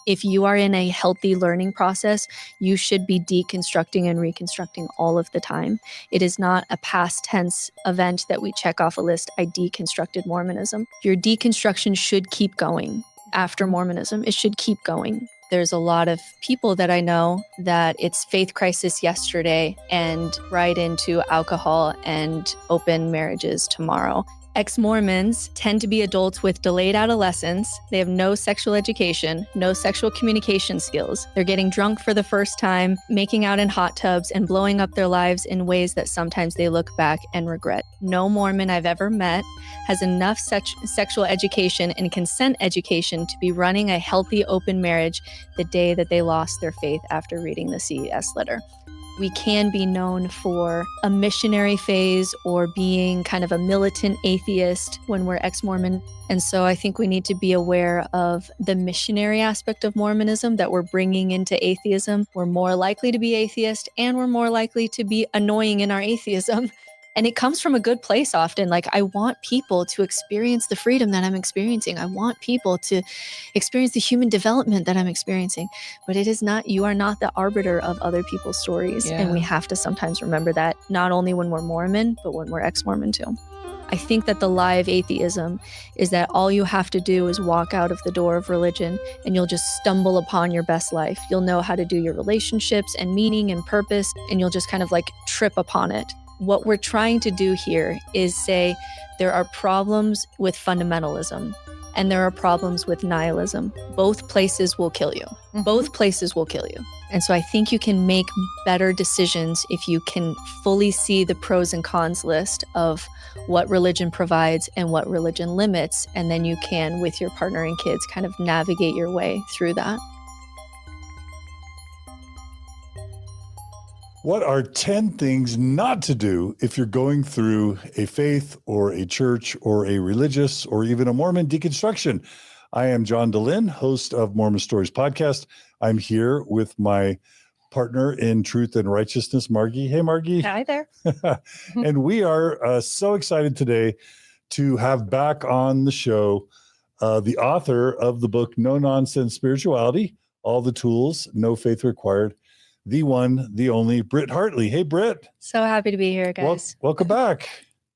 If you are in a healthy learning process, you should be deconstructing and reconstructing all of the time. It is not a past tense event that we check off a list. I deconstructed Mormonism. Your deconstruction should keep going after Mormonism. It should keep going. There's a lot of people that I know that it's faith crisis yesterday and right into alcohol and open marriages tomorrow. Ex-Mormons tend to be adults with delayed adolescence. They have no sexual education, no sexual communication skills. They're getting drunk for the first time, making out in hot tubs, and blowing up their lives in ways that sometimes they look back and regret. No Mormon I've ever met has enough sexual education and consent education to be running a healthy open marriage the day that they lost their faith after reading the CES letter. We can be known for a missionary phase or being kind of a militant atheist when we're ex-Mormon. And so I think we need to be aware of the missionary aspect of Mormonism that we're bringing into atheism. We're more likely to be atheist and we're more likely to be annoying in our atheism. And it comes from a good place often. Like, I want people to experience the freedom that I'm experiencing. I want people to experience the human development that I'm experiencing. But it is not, you are not the arbiter of other people's stories. Yeah. And we have to sometimes remember that, not only when we're Mormon, but when we're ex-Mormon too. I think that the lie of atheism is that all you have to do is walk out of the door of religion and you'll just stumble upon your best life. You'll know how to do your relationships and meaning and purpose, and you'll just kind of like trip upon it. What we're trying to do here is say there are problems with fundamentalism and there are problems with nihilism. Both places will kill you. Mm-hmm. Both places will kill you. And so I think you can make better decisions if you can fully see the pros and cons list of what religion provides and what religion limits. And then you can, with your partner and kids, kind of navigate your way through that. What are 10 things not to do if you're going through a faith or a church or a religious or even a Mormon deconstruction? I am John DeLynn, host of Mormon Stories podcast. I'm here with my partner in truth and righteousness, Margie. Hey, Margie. Hi there. And we are so excited today to have back on the show the author of the book, No Nonsense Spirituality, All the Tools, No Faith Required, the one, the only, Britt Hartley. Hey, Britt. So happy to be here, guys. Welcome back.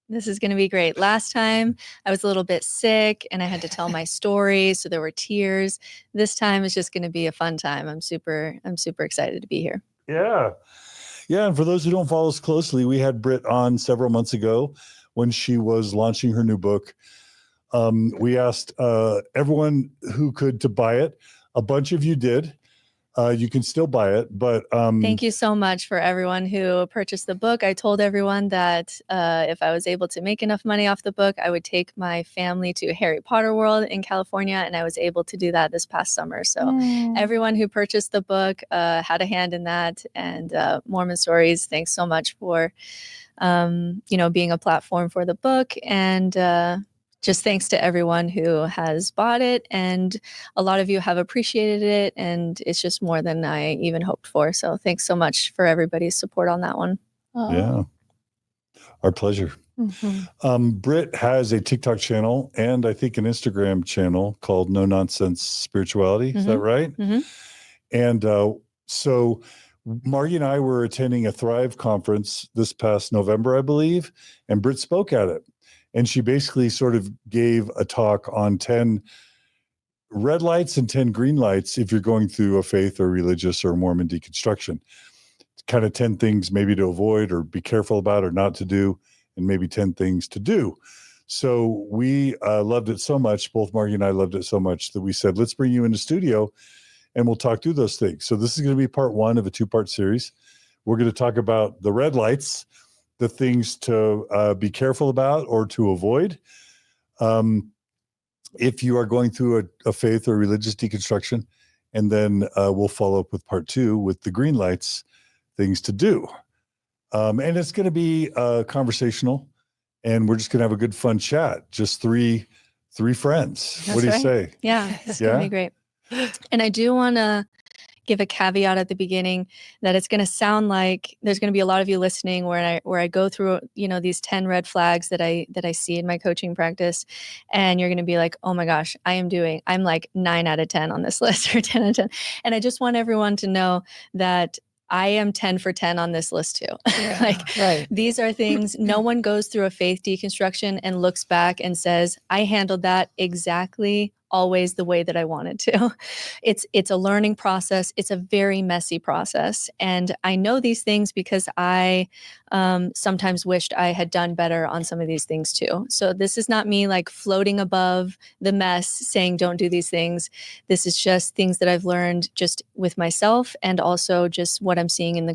This is going to be great. Last time I was a little bit sick and I had to tell my story, so there were tears. This time is just going to be a fun time. I'm super excited to be here. Yeah. Yeah. And for those who don't follow us closely, we had Britt on several months ago when she was launching her new book. We asked everyone who could to buy it. A bunch of you did. You can still buy it, but thank you so much for everyone who purchased the book. I told everyone that if I was able to make enough money off the book, I would take my family to Harry Potter World in California, and I was able to do that this past summer. So everyone who purchased the book had a hand in that. And Mormon Stories, thanks so much for being a platform for the book, and just thanks to everyone who has bought it, and a lot of you have appreciated it, and it's just more than I even hoped for. So thanks so much for everybody's support on that one. Yeah, our pleasure. Mm-hmm. Britt has a TikTok channel and I think an Instagram channel called No Nonsense Spirituality. Is that right? Mm-hmm. And so Margie and I were attending a Thrive conference this past November, I believe, and Britt spoke at it. And she basically sort of gave a talk on 10 red lights and 10 green lights if you're going through a faith or religious or Mormon deconstruction. Kind of 10 things maybe to avoid or be careful about or not to do, and maybe 10 things to do. So we loved it so much, both Margie and I loved it so much, that we said, let's bring you in the studio and we'll talk through those things. So this is going to be part one of a 2-part series. We're going to talk about the red lights, the things to be careful about or to avoid. If you are going through a faith or religious deconstruction, and then we'll follow up with part 2 with the green lights, things to do. And it's going to be conversational, and we're just going to have a good fun chat. Just three friends. That's what do you say? Yeah, it's going to be great. And I do want to give a caveat at the beginning that it's going to sound like there's going to be a lot of you listening where I go through, these 10 red flags that I see in my coaching practice, and you're going to be like, oh my gosh, I'm like 9 out of 10 on this list, or 10 out of 10. And I just want everyone to know that I am 10 for 10 on this list too. Yeah, right. These are things, no one goes through a faith deconstruction and looks back and says, I handled that exactly always the way that I wanted to. It's a learning process. It's a very messy process. And I know these things because I sometimes wished I had done better on some of these things too. So this is not me like floating above the mess saying, don't do these things. This is just things that I've learned just with myself, and also just what I'm seeing in my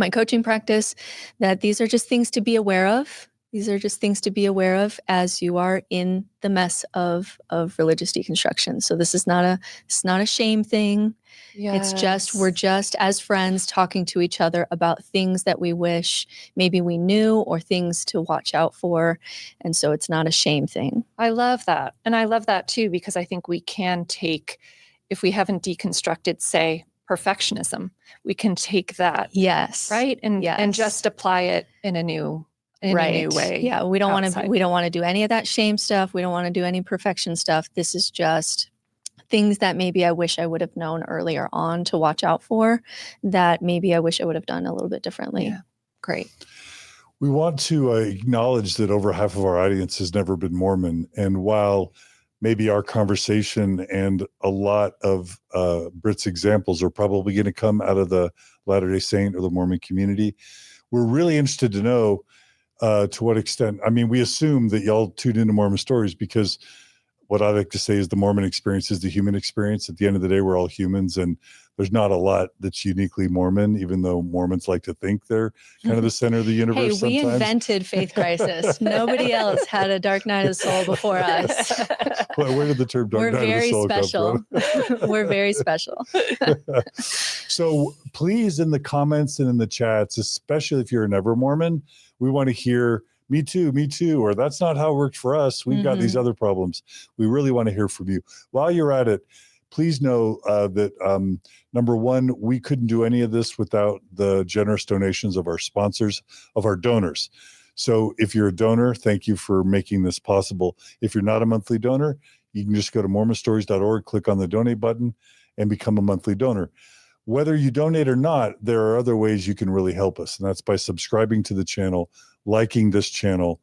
coaching practice, that these are just things to be aware of. These are just things to be aware of as you are in the mess of religious deconstruction. So this is not a shame thing. Yes. It's just, we're just as friends talking to each other about things that we wish maybe we knew, or things to watch out for. And so it's not a shame thing. I love that. And I love that too, because I think we can take, if we haven't deconstructed, say, perfectionism, we can take that. Yes. Right. And yes. and just apply it in a new way. Yeah. We don't want to do any of that shame stuff. We don't want to do any perfection stuff. This is just things that maybe I wish I would have known earlier on to watch out for, that maybe I wish I would have done a little bit differently. Yeah. Great. We want to acknowledge that over half of our audience has never been Mormon. And while maybe our conversation and a lot of Britt's examples are probably going to come out of the Latter-day Saint or the Mormon community, we're really interested to know to what extent. I mean, we assume that y'all tune into Mormon stories because what I like to say is the Mormon experience is the human experience. At the end of the day, we're all humans, and there's not a lot that's uniquely Mormon, even though Mormons like to think they're kind of the center of the universe. Hey, we sometimes. Invented faith crisis. Nobody else had a dark night of the soul before us. Well, where did the term dark night of the soul come from? We're very special. So please, in the comments and in the chats, especially if you're an ever Mormon, we want to hear, me too, or that's not how it worked for us. We've got these other problems. We really want to hear from you. While you're at it, please know that, number one, we couldn't do any of this without the generous donations of our sponsors, of our donors. So if you're a donor, thank you for making this possible. If you're not a monthly donor, you can just go to mormonstories.org, click on the donate button, and become a monthly donor. Whether you donate or not, there are other ways you can really help us, and that's by subscribing to the channel, liking this channel,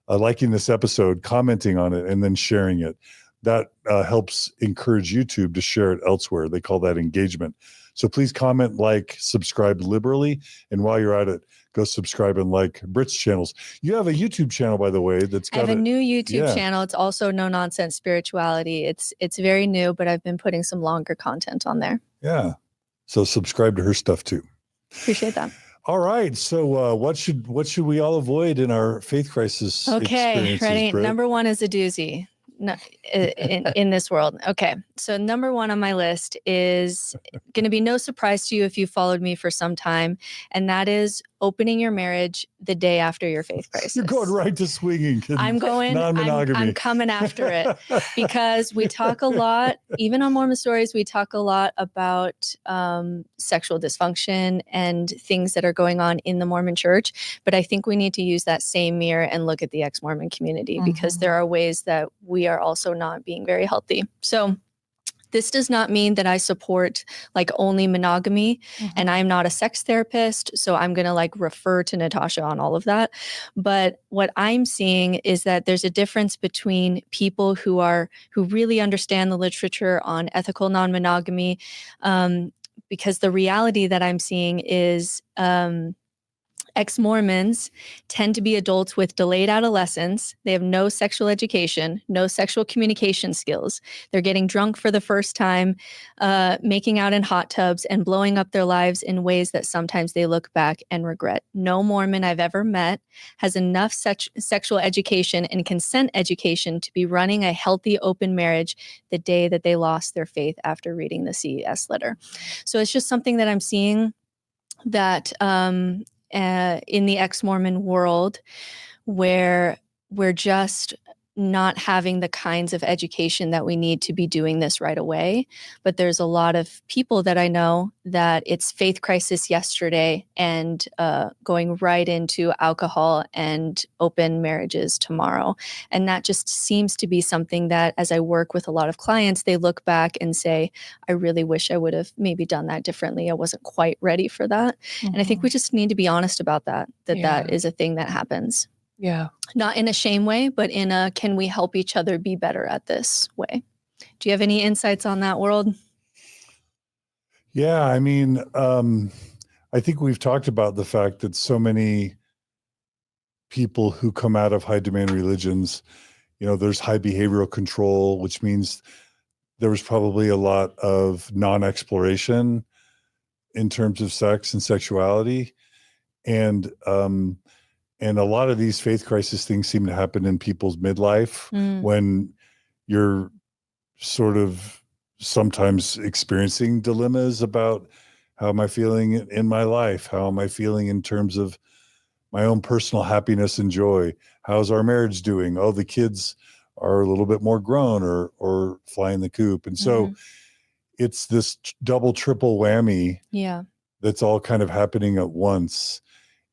liking this episode, commenting on it, and then sharing it. That helps encourage YouTube to share it elsewhere. They call that engagement. So please comment, like, subscribe liberally. And while you're at it, go subscribe and like Britt's channels. You have a YouTube channel, by the way, that's got I have a new YouTube channel. It's also No Nonsense Spirituality. It's very new, but I've been putting some longer content on there. Yeah. So subscribe to her stuff too. Appreciate that. All right. So what should we all avoid in our faith crisis? Okay, ready? Britt? Number one is a doozy. No, in this world. Okay. So number one on my list is going to be no surprise to you if you followed me for some time. And that is opening your marriage the day after your faith crisis. You're going right to swinging. I'm coming after it, because we talk a lot, even on Mormon Stories, we talk a lot about sexual dysfunction and things that are going on in the Mormon church. But I think we need to use that same mirror and look at the ex-Mormon community, because there are ways that we are also not being very healthy. So this does not mean that I support like only monogamy, and I'm not a sex therapist, so I'm going to like refer to Natasha on all of that. But what I'm seeing is that there's a difference between people who really understand the literature on ethical non-monogamy, because the reality that I'm seeing is ex-Mormons tend to be adults with delayed adolescence. They have no sexual education, no sexual communication skills. They're getting drunk for the first time, making out in hot tubs, and blowing up their lives in ways that sometimes they look back and regret. No Mormon I've ever met has enough sexual education and consent education to be running a healthy, open marriage the day that they lost their faith after reading the CES letter. So it's just something that I'm seeing that in the ex-Mormon world, where we're just not having the kinds of education that we need to be doing this right away. But there's a lot of people that I know that it's faith crisis yesterday and going right into alcohol and open marriages tomorrow. And that just seems to be something that, as I work with a lot of clients, they look back and say, I really wish I would have maybe done that differently. I wasn't quite ready for that. And I think we just need to be honest about that is a thing that happens. Yeah. Not in a shame way, but in a, can we help each other be better at this way? Do you have any insights on that world? Yeah, I mean, I think we've talked about the fact that so many people who come out of high demand religions, there's high behavioral control, which means there was probably a lot of non-exploration in terms of sex and sexuality. And a lot of these faith crisis things seem to happen in people's midlife when you're sort of sometimes experiencing dilemmas about how am I feeling in my life? How am I feeling in terms of my own personal happiness and joy? How's our marriage doing? Oh, the kids are a little bit more grown or flying the coop. And so it's this double, triple whammy that's all kind of happening at once.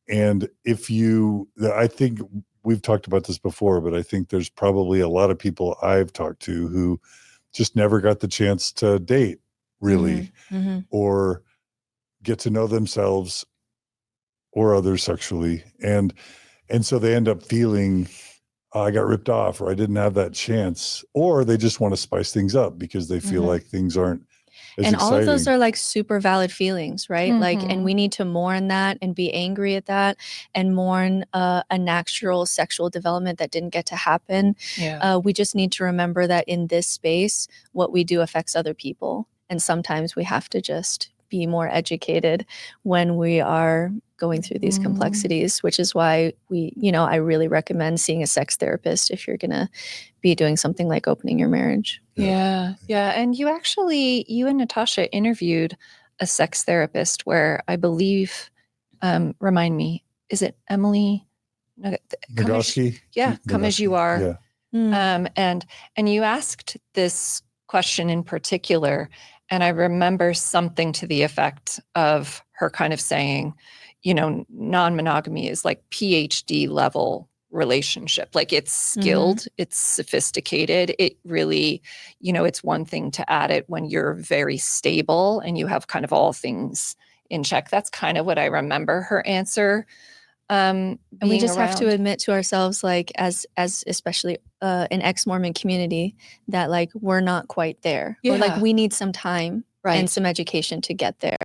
And I think we've talked about this before, but I think there's probably a lot of people I've talked to who just never got the chance to date really, or get to know themselves or others sexually. And so they end up feeling, I got ripped off, or I didn't have that chance, or they just want to spice things up because they feel like things aren't as exciting. All of those are like super valid feelings, right? Like, and we need to mourn that and be angry at that and mourn a natural sexual development that didn't get to happen. We just need to remember that in this space, what we do affects other people. And sometimes we have to just be more educated when we are going through these complexities, which is why I really recommend seeing a sex therapist if you're going to be doing something like opening your marriage. Yeah. And you and Natasha interviewed a sex therapist where I believe, remind me, is it Emily Nagoski? Come as you are. Yeah. And you asked this question in particular, and I remember something to the effect of her kind of saying, non-monogamy is like PhD level relationship. Like it's skilled, it's sophisticated. It really, it's one thing to add it when you're very stable and you have kind of all things in check. That's kind of what I remember her answer. And we just have to admit to ourselves, like as especially an exMormon community, that like we're not quite there. Or like we need some time and some education to get there.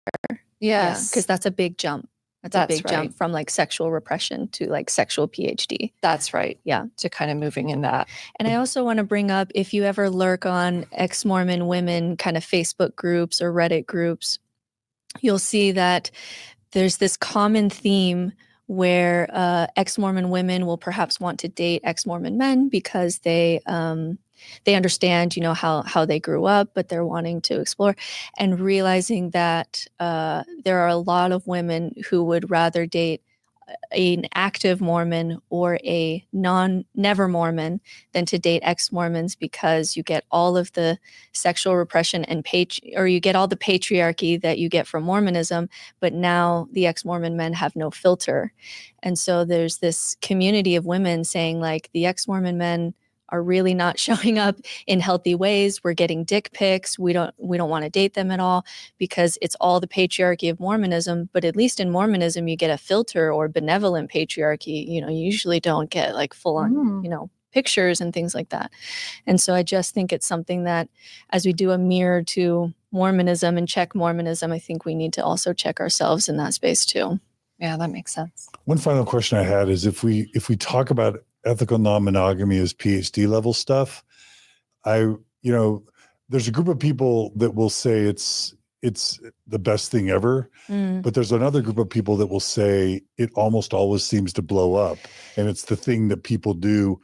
Yes. Because that's a big jump. That's a big jump from like sexual repression to like sexual PhD. That's right. Yeah. To kind of moving in that. And I also want to bring up, if you ever lurk on exMormon women kind of Facebook groups or Reddit groups, you'll see that there's this common theme where exMormon women will perhaps want to date exMormon men because they understand, how they grew up, but they're wanting to explore, and realizing that there are a lot of women who would rather date an active Mormon or a never Mormon than to date exMormons, because you get all of the sexual repression and you get all the patriarchy that you get from Mormonism, but now the exMormon men have no filter. And so there's this community of women saying like, the exMormon men are really not showing up in healthy ways. We're getting dick pics. We don't want to date them at all because it's all the patriarchy of Mormonism. But at least in Mormonism, you get a filter or benevolent patriarchy. You usually don't get like full on, pictures and things like that. And so I just think it's something that as we do a mirror to Mormonism and check Mormonism, I think we need to also check ourselves in that space too. Yeah, that makes sense. One final question I had is if we talk about ethical non-monogamy as PhD level stuff, there's a group of people that will say it's the best thing ever, but there's another group of people that will say it almost always seems to blow up, and it's the thing that people do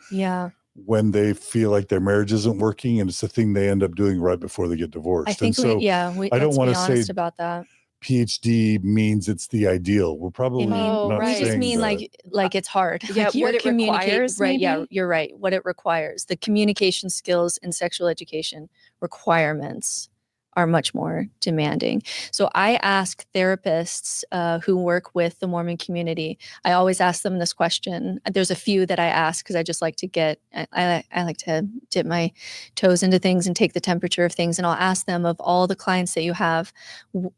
when they feel like their marriage isn't working, and it's the thing they end up doing right before they get divorced. I think I don't want to say about that. PhD means it's the ideal. We're probably not we just saying mean that. like it's hard. Yeah, Like what it requires, right? Yeah, maybe? you're right. What it requires, the communication skills and sexual education requirements are much more demanding. So I ask therapists who work with the Mormon community, I always ask them this question. There's a few that I ask because I just like to I like to dip my toes into things and take the temperature of things. And I'll ask them, of all the clients that you have,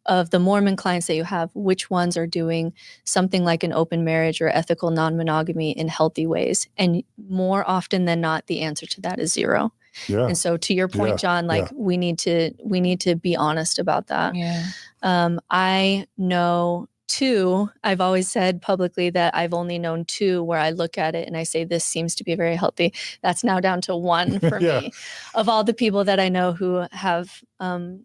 of the Mormon clients that you have, which ones are doing something like an open marriage or ethical non-monogamy in healthy ways? And more often than not, the answer to that is zero. Yeah. And so to your point, John, we need to be honest about that. Yeah. I know two, I've always said publicly that I've only known two where I look at it and I say, this seems to be very healthy. That's now down to one for me. Of all the people that I know who have gone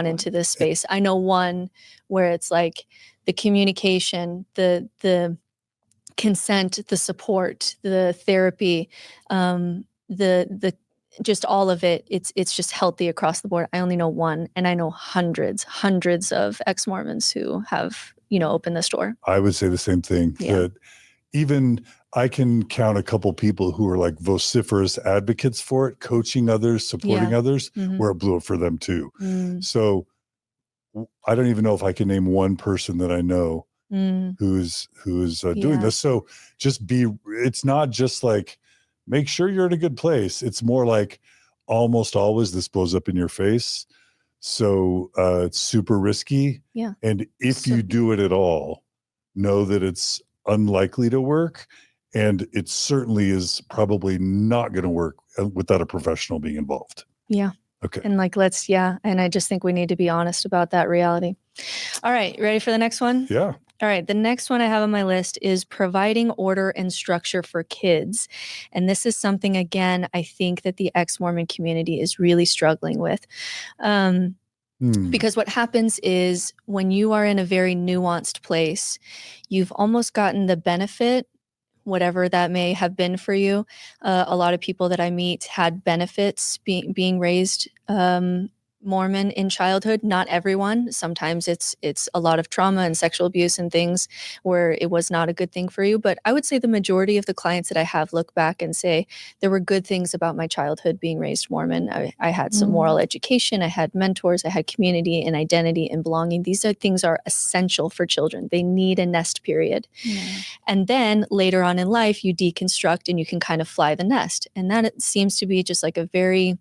into this space, I know one where it's like the communication, the consent, the support, the therapy, the just all of it, it's just healthy across the board. I only know one, and I know hundreds of ex-Mormons who have opened this door. I would say the same thing. That even I can count a couple people who are like vociferous advocates for it, coaching others, supporting others, where it blew up for them too. So I don't even know if I can name one person that I know who's doing this. So it's not just like, make sure you're in a good place. It's more like almost always this blows up in your face. So it's super risky. Yeah. And if you do it at all, know that it's unlikely to work. And it certainly is probably not going to work without a professional being involved. Yeah. Okay. And and I just think we need to be honest about that reality. All right. Ready for the next one? Yeah. All right. The next one I have on my list is providing order and structure for kids. And this is something, again, I think that the ex-Mormon community is really struggling with. Because what happens is when you are in a very nuanced place, you've almost gotten the benefit, whatever that may have been for you. A lot of people that I meet had benefits being raised Mormon in childhood. Not everyone. Sometimes it's a lot of trauma and sexual abuse and things where it was not a good thing for you. But I would say the majority of the clients that I have look back and say, there were good things about my childhood being raised Mormon. I had some moral education. I had mentors. I had community and identity and belonging. These things are essential for children. They need a nest period. And then later on in life, you deconstruct and you can kind of fly the nest. And that seems to be just like a very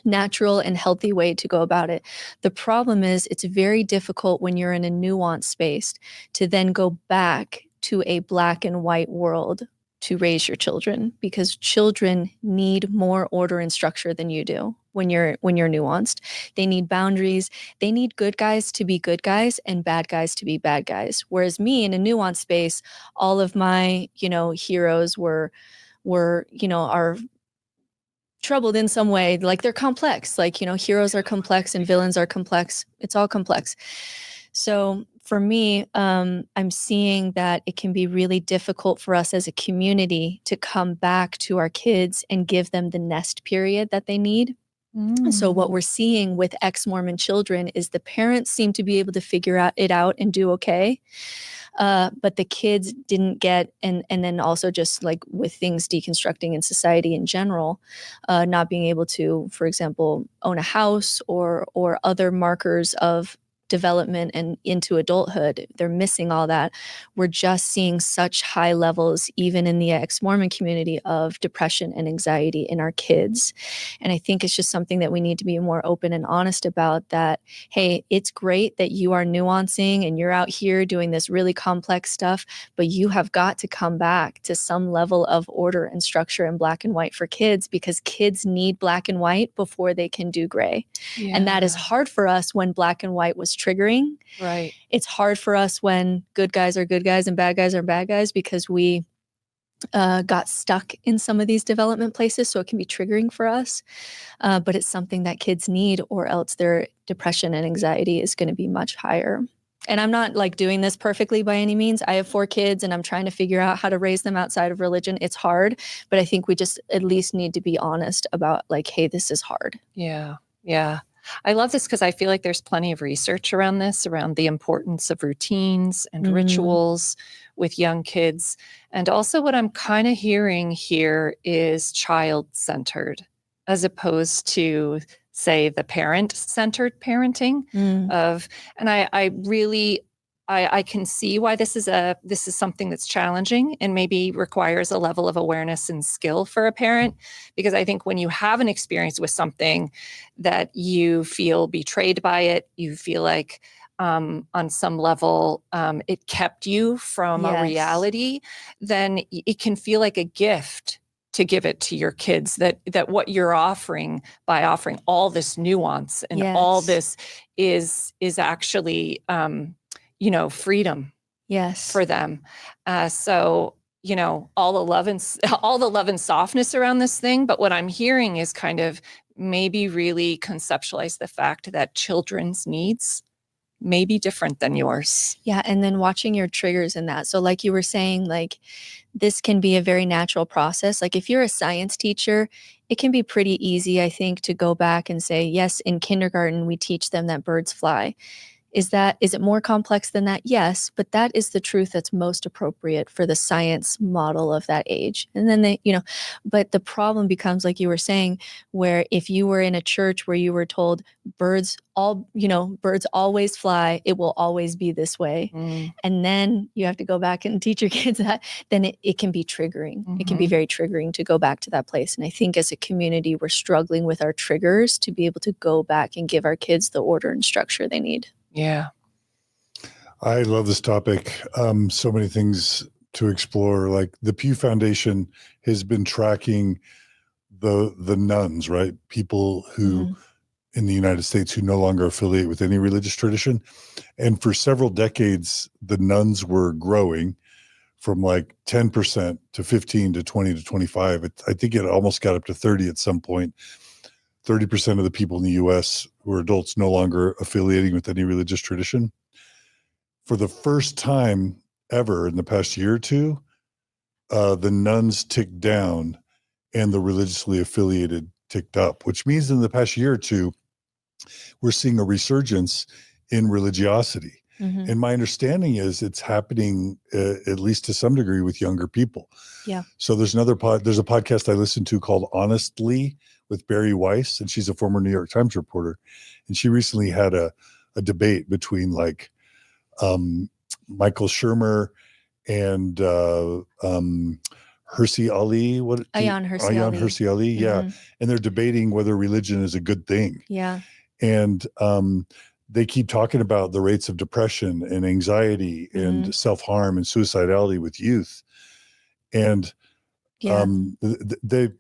natural and healthy way to go about it. The problem is it's very difficult when you're in a nuanced space to then go back to a black and white world to raise your children, because children need more order and structure than you do when you're nuanced. They need boundaries. They need good guys to be good guys and bad guys to be bad guys. Whereas me in a nuanced space, all of my, heroes were are troubled in some way. Like they're complex, heroes are complex and villains are complex. It's all complex. So for me, I'm seeing that it can be really difficult for us as a community to come back to our kids and give them the nest period that they need. So what we're seeing with ex-Mormon children is the parents seem to be able to figure it out and do okay. But the kids didn't get, and then also just like with things deconstructing in society in general, not being able to, for example, own a house or other markers of development and into adulthood. They're missing all that. We're just seeing such high levels, even in the ex-Mormon community, of depression and anxiety in our kids. And I think it's just something that we need to be more open and honest about, that, hey, it's great that you are nuancing and you're out here doing this really complex stuff, but you have got to come back to some level of order and structure in black and white for kids, because kids need black and white before they can do gray. Yeah. And that is hard for us when black and white was triggering. Right. It's hard for us when good guys are good guys and bad guys are bad guys, because we got stuck in some of these development places. So it can be triggering for us. But it's something that kids need, or else their depression and anxiety is going to be much higher. And I'm not like doing this perfectly by any means. I have 4 kids and I'm trying to figure out how to raise them outside of religion. It's hard, but I think we just at least need to be honest about like, hey, this is hard. Yeah. Yeah. I love this because I feel like there's plenty of research around this, around the importance of routines and rituals with young kids. And also what I'm kind of hearing here is child-centered, as opposed to, say, the parent-centered parenting of, and I really, I can see why this is something that's challenging and maybe requires a level of awareness and skill for a parent, because I think when you have an experience with something that you feel betrayed by it, you feel like on some level it kept you from a reality, then it can feel like a gift to give it to your kids, that what you're offering by offering all this nuance and all this is actually freedom for them. So, all the love and softness around this thing. But what I'm hearing is kind of maybe really conceptualize the fact that children's needs may be different than yours. Yeah. And then watching your triggers in that. So like you were saying, like this can be a very natural process. Like if you're a science teacher, it can be pretty easy, I think, to go back and say, yes, in kindergarten, we teach them that birds fly. Is it more complex than that? Yes, but that is the truth that's most appropriate for the science model of that age. And then but the problem becomes, like you were saying, where if you were in a church where you were told birds always fly, it will always be this way. And then you have to go back and teach your kids that, then it can be triggering. It can be very triggering to go back to that place. And I think as a community, we're struggling with our triggers to be able to go back and give our kids the order and structure they need. Yeah. I love this topic. So many things to explore. Like the Pew Foundation has been tracking the nuns, right? People who in the United States who no longer affiliate with any religious tradition. And for several decades, the nuns were growing from like 10% to 15 to 20 to 25. I think it almost got up to 30 at some point. 30% of the people in the US who are adults no longer affiliating with any religious tradition. For the first time ever in the past year or two, the nuns ticked down and the religiously affiliated ticked up, which means in the past year or two, we're seeing a resurgence in religiosity. And my understanding is it's happening at least to some degree with younger people. Yeah. So there's a podcast I listen to called Honestly with Barry Weiss, and she's a former New York Times reporter. And she recently had a debate between like Michael Shermer and Hirsi Ali. Ayaan Hirsi Ali. Yeah. And they're debating whether religion is a good thing. Yeah. And they keep talking about the rates of depression and anxiety and self-harm and suicidality with youth. And the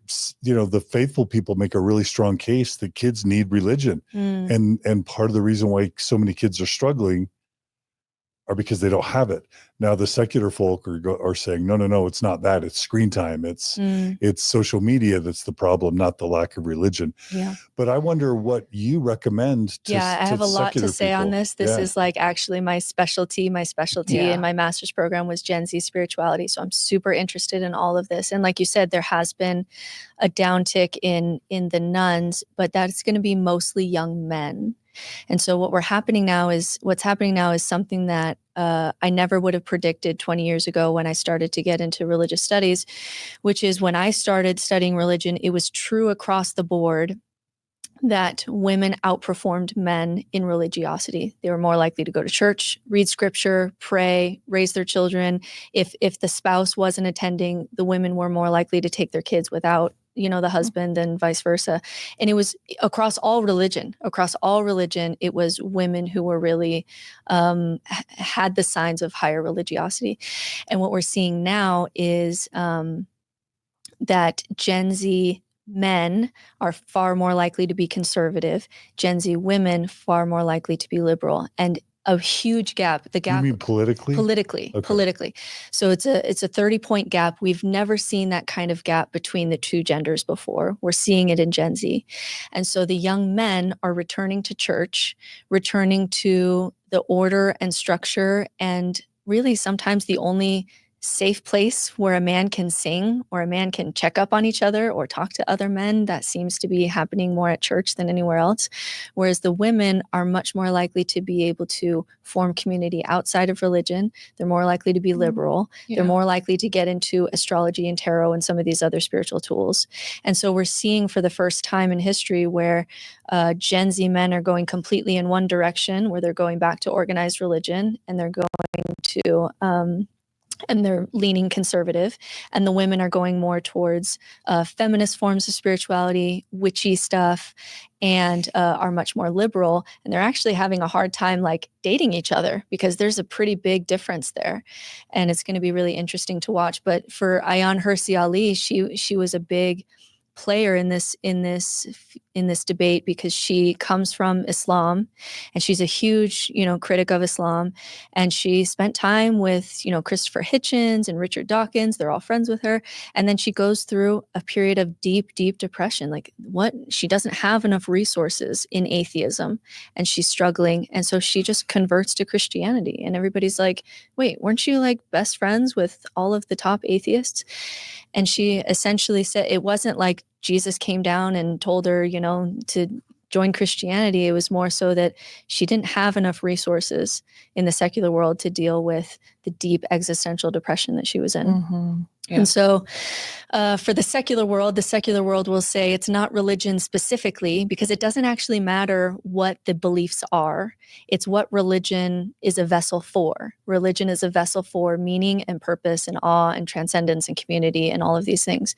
faithful people make a really strong case that kids need religion. And part of the reason why so many kids are struggling are because they don't have it. Now the secular folk are saying, no, it's not that. It's screen time. It's social media that's the problem, not the lack of religion. Yeah. But I wonder what you recommend to I have a lot to say on this. This is like actually my specialty in my master's program was Gen Z spirituality. So I'm super interested in all of this. And like you said, there has been a downtick in the nuns, but that's going to be mostly young men. And so what's happening now is something that I never would have predicted 20 years ago when I started to get into religious studies, which is when I started studying religion, it was true across the board that women outperformed men in religiosity. They were more likely to go to church, read scripture, pray, raise their children. If the spouse wasn't attending, the women were more likely to take their kids without the husband, and vice versa. And it was across all religion, it was women who were really had the signs of higher religiosity. And what we're seeing now is that Gen Z men are far more likely to be conservative, Gen Z women far more likely to be liberal, and a huge gap. The gap. You mean politically? Politically. So it's a 30-point gap. We've never seen that kind of gap between the two genders before. We're seeing it in Gen Z. And so the young men are returning to church, returning to the order and structure, and really sometimes the only safe place where a man can sing or a man can check up on each other or talk to other men. That seems to be happening more at church than anywhere else. Whereas the women are much more likely to be able to form community outside of religion. They're more likely to be liberal. Yeah. They're more likely to get into astrology and tarot and some of these other spiritual tools. And so we're seeing for the first time in history where Gen Z men are going completely in one direction, where they're going back to organized religion and they're going to and they're leaning conservative, and the women are going more towards feminist forms of spirituality, witchy stuff, and are much more liberal. And they're actually having a hard time like dating each other because there's a pretty big difference there, and it's going to be really interesting to watch. But for Ayaan Hirsi Ali, she was a big player in this debate because she comes from Islam and she's a huge critic of Islam, and she spent time with Christopher Hitchens and Richard Dawkins. They're all friends with her, and then she goes through a period of deep depression. Like she doesn't have enough resources in atheism and she's struggling, and so she just converts to Christianity, and everybody's like, wait, weren't you like best friends with all of the top atheists? And she essentially said it wasn't like Jesus came down and told her, to join Christianity. It was more so that she didn't have enough resources in the secular world to deal with the deep existential depression that she was in. Mm-hmm. Yeah. And so for the secular world will say it's not religion specifically, because it doesn't actually matter what the beliefs are. It's what religion is a vessel for. Religion is a vessel for meaning and purpose and awe and transcendence and community and all of these things.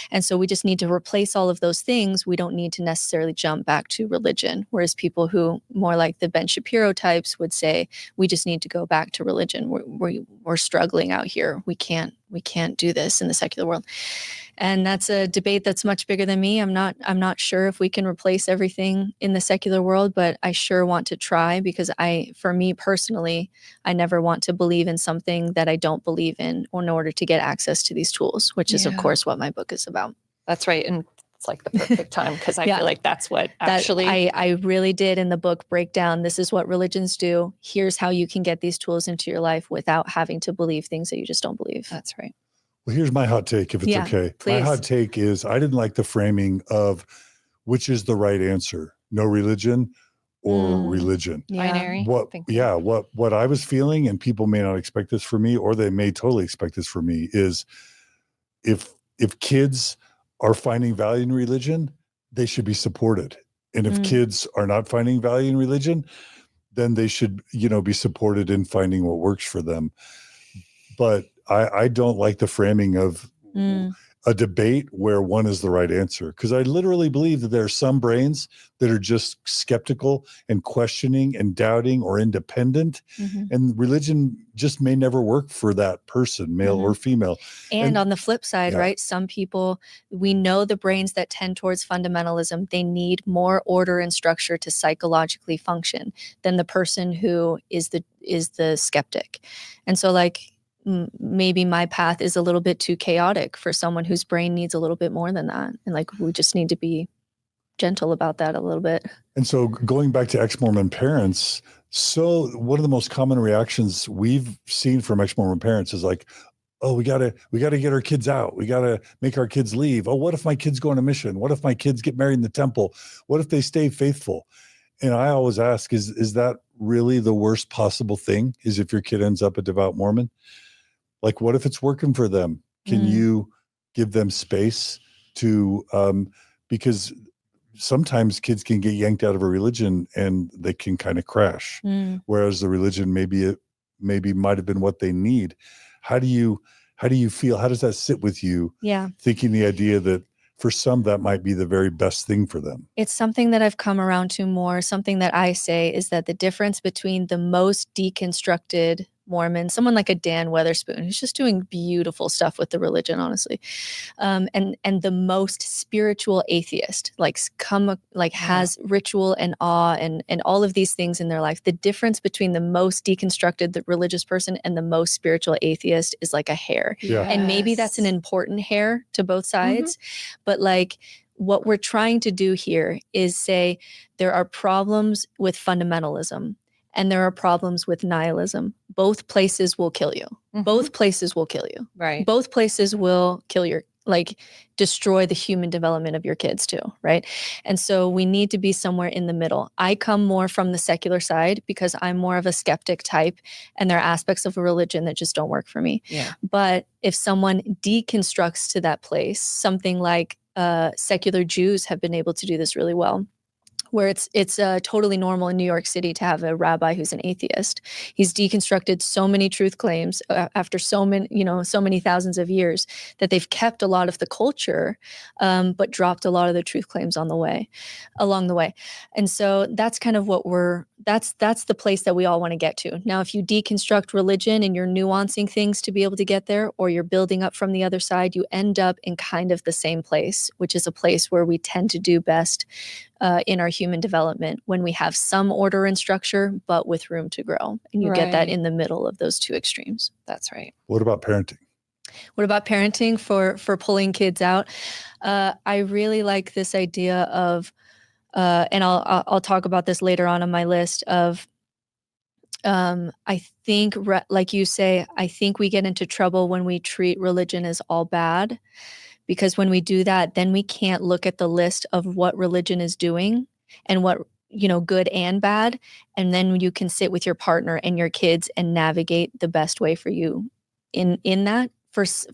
And so we just need to replace all of those things. We don't need to necessarily jump back to religion. Whereas people who more like the Ben Shapiro types would say, we just need to go back to religion. We're struggling out here. We can't do this in the secular world. And that's a debate that's much bigger than me. I'm not sure if we can replace everything in the secular world, but I sure want to try, because for me personally, I never want to believe in something that I don't believe in order to get access to these tools, which is of course what my book is about. That's right. And it's like the perfect time, because I feel like that's what actually I really did in the book break down, this is what religions do. Here's how you can get these tools into your life without having to believe things that you just don't believe. That's right. Well, here's my hot take, if it's okay. Please. My hot take is I didn't like the framing of which is the right answer, no religion or religion. Binary. What I was feeling, and people may not expect this from me, or they may totally expect this from me, is if kids are finding value in religion, they should be supported. And if kids are not finding value in religion, then they should, be supported in finding what works for them. But I don't like the framing of a debate where one is the right answer, because I literally believe that there are some brains that are just skeptical and questioning and doubting or independent, and religion just may never work for that person, male or female. And on the flip side, right, some people, we know the brains that tend towards fundamentalism, they need more order and structure to psychologically function than the person who is the skeptic. And so maybe my path is a little bit too chaotic for someone whose brain needs a little bit more than that. And we just need to be gentle about that a little bit. And so going back to ex-Mormon parents, so one of the most common reactions we've seen from ex-Mormon parents is like, oh, we gotta get our kids out. We gotta make our kids leave. Oh, what if my kids go on a mission? What if my kids get married in the temple? What if they stay faithful? And I always ask, is that really the worst possible thing? Is if your kid ends up a devout Mormon? Like, what if it's working for them? Can you give them space to, because sometimes kids can get yanked out of a religion and they can kind of crash, whereas the religion maybe might have been what they need. How do you feel? How does that sit with you? Yeah. Thinking the idea that for some, that might be the very best thing for them. It's something that I've come around to more. Something that I say is that the difference between the most deconstructed Mormon, someone like a Dan Weatherspoon, who's just doing beautiful stuff with the religion, honestly, and the most spiritual atheist, has ritual and awe and all of these things in their life. The difference between the most deconstructed, the religious person, and the most spiritual atheist is like a hair. Yeah. And maybe that's an important hair to both sides, but what we're trying to do here is say there are problems with fundamentalism. and there are problems with nihilism. Both places will kill you. Both places will kill you. Right. Both places will kill your, like, destroy the human development of your kids too, right? And so we need to be somewhere in the middle. I come more from the secular side because I'm more of a skeptic type, and there are aspects of a religion that just don't work for me. Yeah. But if someone deconstructs to that place, something like secular Jews have been able to do this really well, where it's totally normal in New York City to have a rabbi who's an atheist. He's deconstructed so many truth claims after so many thousands of years that they've kept a lot of the culture, but dropped a lot of the truth claims along the way. And so that's kind of that's the place that we all want to get to. Now, if you deconstruct religion and you're nuancing things to be able to get there, or you're building up from the other side, you end up in kind of the same place, which is a place where we tend to do best in our human development when we have some order and structure, but with room to grow. And you get that in the middle of those two extremes. That's right. What about parenting? What about parenting for pulling kids out? I really like this idea of, and I'll talk about this later on my list of, I think, like you say, I think we get into trouble when we treat religion as all bad. Because when we do that, then we can't look at the list of what religion is doing and what, good and bad. And then you can sit with your partner and your kids and navigate the best way for you in that.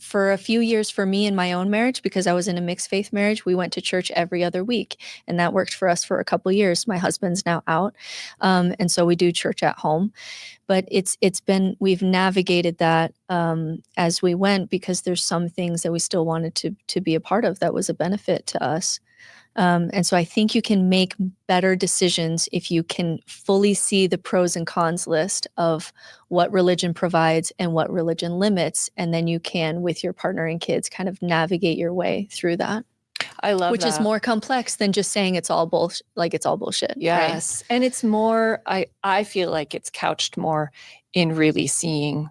For a few years for me in my own marriage, because I was in a mixed faith marriage, we went to church every other week, and that worked for us for a couple of years. My husband's now out. And so we do church at home, but we've navigated that as we went, because there's some things that we still wanted to be a part of that was a benefit to us. And so I think you can make better decisions if you can fully see the pros and cons list of what religion provides and what religion limits. And then you can, with your partner and kids, kind of navigate your way through that. I love which that. is more complex than just saying it's all bullshit. Like it's all bullshit. Yes. Right? And it's more, I feel like it's couched more in really seeing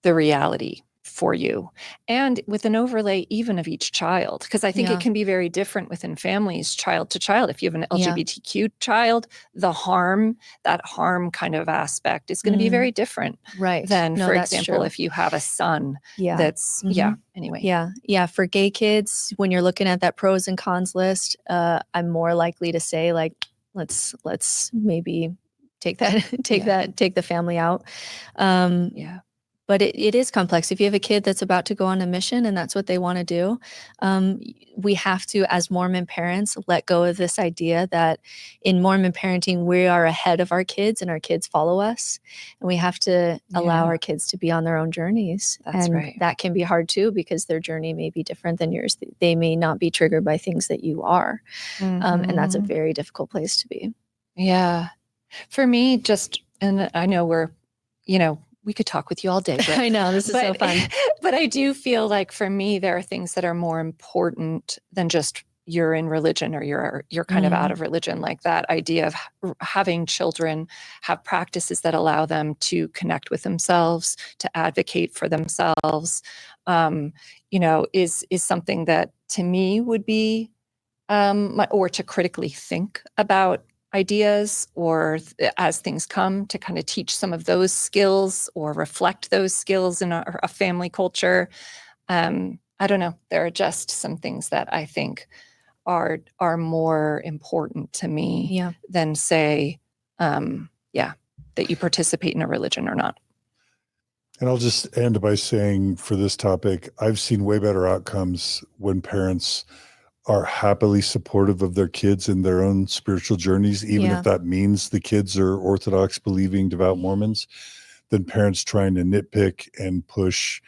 the reality for you, and with an overlay even of each child, because I think it can be very different within families, child to child. If you have an LGBTQ child, that harm kind of aspect is going to be very different, than, for example, if you have a son that's anyway. For gay kids, when you're looking at that pros and cons list, I'm more likely to say, like, let's maybe take the family out. But it is complex. If you have a kid that's about to go on a mission and that's what they want to do, we have to, as Mormon parents, let go of this idea that in Mormon parenting, we are ahead of our kids and our kids follow us. And we have to allow our kids to be on their own journeys. That can be hard too, because their journey may be different than yours. They may not be triggered by things that you are. And that's a very difficult place to be. Yeah. For me, and I know we could talk with you all day. Britt. I know, this is so fun. But I do feel like for me, there are things that are more important than just you're in religion or you're kind of out of religion. Like that idea of having children have practices that allow them to connect with themselves, to advocate for themselves, is something that to me would be, or to critically think about ideas, or as things come, to kind of teach some of those skills or reflect those skills in a family culture. I don't know. There are just some things that I think are more important to me than say, that you participate in a religion or not. And I'll just end by saying, for this topic, I've seen way better outcomes when parents are happily supportive of their kids in their own spiritual journeys, even if that means the kids are Orthodox, believing, devout Mormons, than parents trying to nitpick and push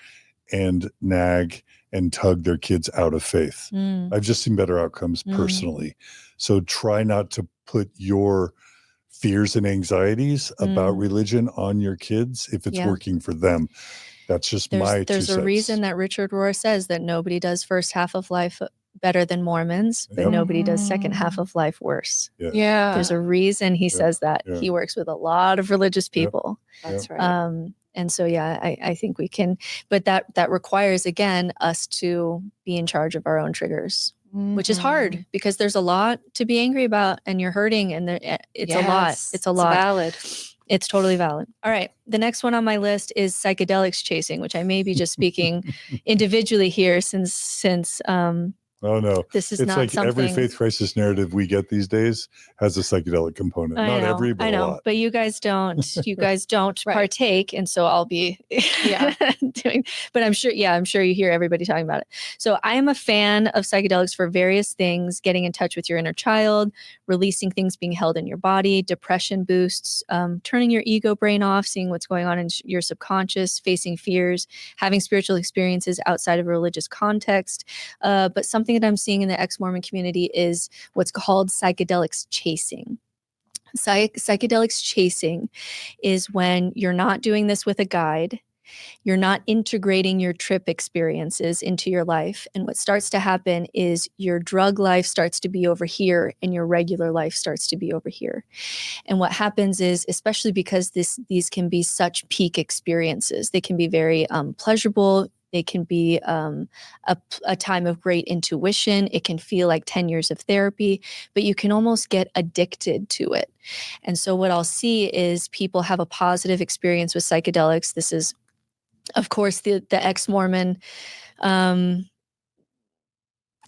and nag and tug their kids out of faith. I've just seen better outcomes personally. So try not to put your fears and anxieties about religion on your kids if it's working for them. That's just my 2 cents. There's a reason that Richard Rohr says that nobody does first half of life better than Mormons, but nobody does second half of life worse. There's a reason he says that. He works with a lot of religious people. That's right. And so, I think we can, but that requires, again, us to be in charge of our own triggers, which is hard because there's a lot to be angry about and you're hurting, and it's a lot. It's a lot. Valid. It's totally valid. All right. The next one on my list is psychedelics chasing, which I may be just speaking individually here since Oh no, this is it's not like something. every faith crisis narrative we get these days has a psychedelic component. Not every, but a lot. But you guys don't. You guys don't Right. partake, and so I'll be doing. But I'm sure you hear everybody talking about it. So I am a fan of psychedelics for various things: getting in touch with your inner child, releasing things being held in your body, depression boosts, turning your ego brain off, seeing what's going on in your subconscious, facing fears, having spiritual experiences outside of a religious context. But something that I'm seeing in the exMormon community is what's called psychedelics chasing. Psychedelics chasing is when you're not doing this with a guide. You're not integrating your trip experiences into your life. And what starts to happen is your drug life starts to be over here and your regular life starts to be over here. And what happens is, especially because these can be such peak experiences, they can be very pleasurable. They can be a time of great intuition. It can feel like 10 years of therapy, but you can almost get addicted to it. And so what I'll see is people have a positive experience with psychedelics. This is, of course, the exMormon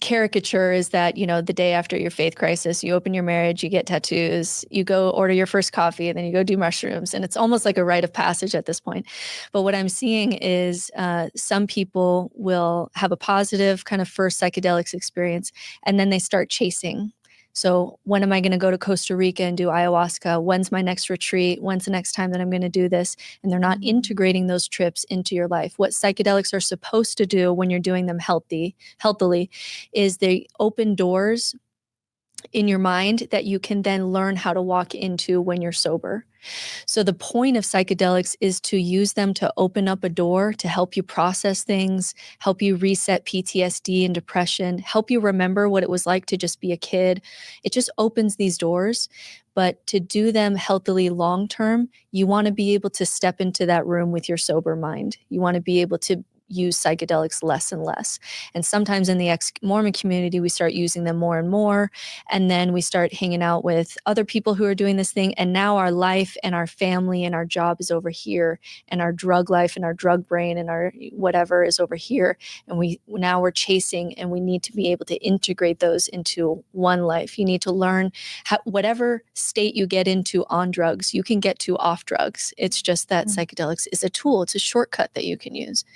caricature is that, the day after your faith crisis, you open your marriage, you get tattoos, you go order your first coffee, and then you go do mushrooms. And it's almost like a rite of passage at this point. But what I'm seeing is some people will have a positive kind of first psychedelics experience, and then they start chasing. So when am I going to go to Costa Rica and do ayahuasca? When's my next retreat? When's the next time that I'm going to do this? And they're not integrating those trips into your life. What psychedelics are supposed to do when you're doing them healthily is they open doors in your mind that you can then learn how to walk into when you're sober. So the point of psychedelics is to use them to open up a door to help you process things, help you reset PTSD and depression, help you remember what it was like to just be a kid. It just opens these doors. But to do them healthily long-term, you want to be able to step into that room with your sober mind. You want to be able to use psychedelics less and less. And sometimes in the ex-Mormon community, we start using them more and more. And then we start hanging out with other people who are doing this thing. And now our life and our family and our job is over here. And our drug life and our drug brain and our whatever is over here. And now we're chasing, and we need to be able to integrate those into one life. You need to learn whatever state you get into on drugs, you can get to off drugs. It's just that psychedelics is a tool. It's a shortcut that you can use.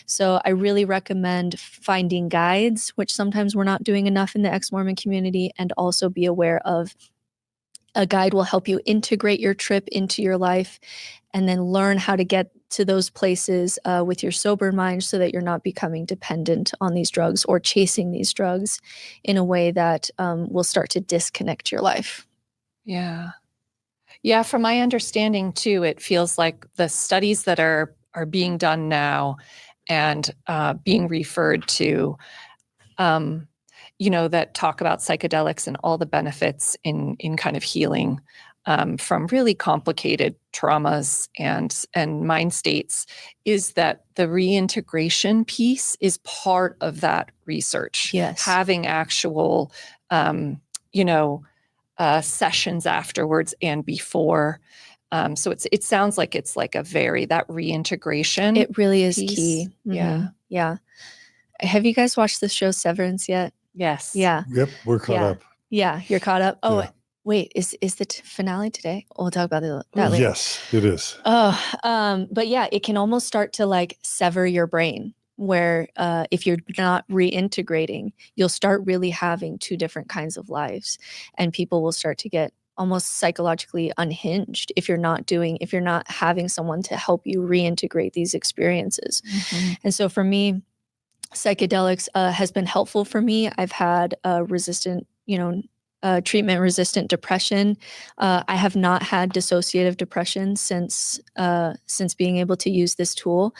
So I really recommend finding guides, which sometimes we're not doing enough in the ex-Mormon community, and also be aware of a guide will help you integrate your trip into your life and then learn how to get to those places with your sober mind so that you're not becoming dependent on these drugs or chasing these drugs in a way that will start to disconnect your life. Yeah. Yeah, from my understanding too, it feels like the studies that are being done now and being referred to, that talk about psychedelics and all the benefits in kind of healing from really complicated traumas and mind states, is that the reintegration piece is part of that research. Yes. Having actual, sessions afterwards and before. So it sounds like it's like that reintegration. It really is piece. key. Mm-hmm. Yeah. Yeah. Have you guys watched the show Severance yet? Yes. Yeah. Yep, we're caught up. Yeah, you're caught up. Oh, Yeah. wait, is the finale today? We'll talk about that later. Yes, it is. But yeah, it can almost start to like sever your brain, where if you're not reintegrating, you'll start really having two different kinds of lives, and people will start to get almost psychologically unhinged if you're not having someone to help you reintegrate these experiences. Mm-hmm. And so for me, psychedelics has been helpful for me. I've had treatment-resistant depression. I have not had dissociative depression since being able to use this tool,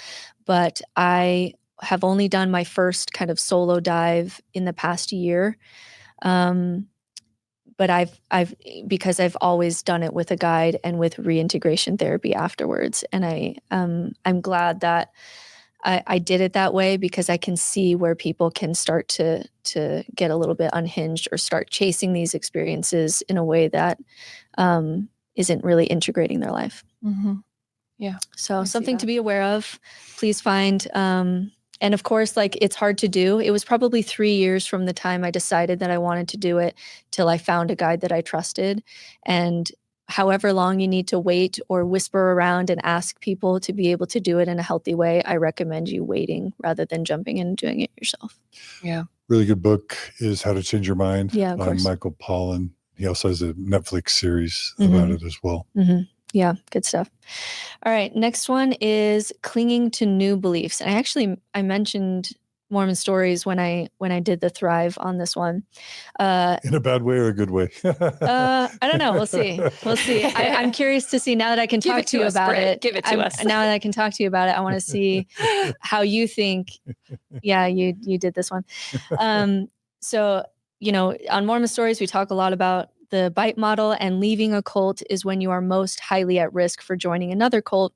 but I have only done my first kind of solo dive in the past year. But because I've always done it with a guide and with reintegration therapy afterwards. And I'm glad that I did it that way, because I can see where people can start to get a little bit unhinged or start chasing these experiences in a way that isn't really integrating their life. Yeah. So something to be aware of. Please find, and of course, like, it's hard to do. It was probably 3 years from the time I decided that I wanted to do it till I found a guide that I trusted. And however long you need to wait or whisper around and ask people to be able to do it in a healthy way, I recommend you waiting rather than jumping in and doing it yourself. Yeah. Really good book is How to Change Your Mind by course. Michael Pollan. He also has a Netflix series about it as well. Yeah, good stuff. All right, next one is clinging to new beliefs. And I mentioned Mormon stories when I did the Thrive on this one. In a bad way or a good way? I don't know. We'll see. I'm curious to see, now that I can talk to you about it. Give it to us. Now that I can talk to you about it, I want to see how you think. Yeah, you did this one. So, on Mormon stories, we talk a lot about the bite model, and leaving a cult is when you are most highly at risk for joining another cult,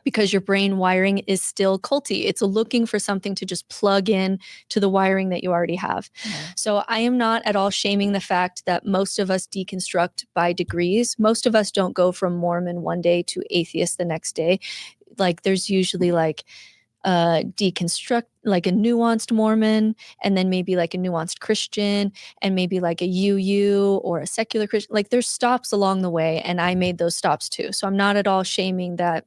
because your brain wiring is still culty. It's looking for something to just plug in to the wiring that you already have. So I am not at all shaming the fact that most of us deconstruct by degrees. Most of us don't go from Mormon one day to atheist the next day. Like, there's usually like deconstruct, like a nuanced Mormon, and then maybe like a nuanced Christian, and maybe like a UU or a secular Christian. Like, there's stops along the way, and I made those stops too. So I'm not at all shaming that,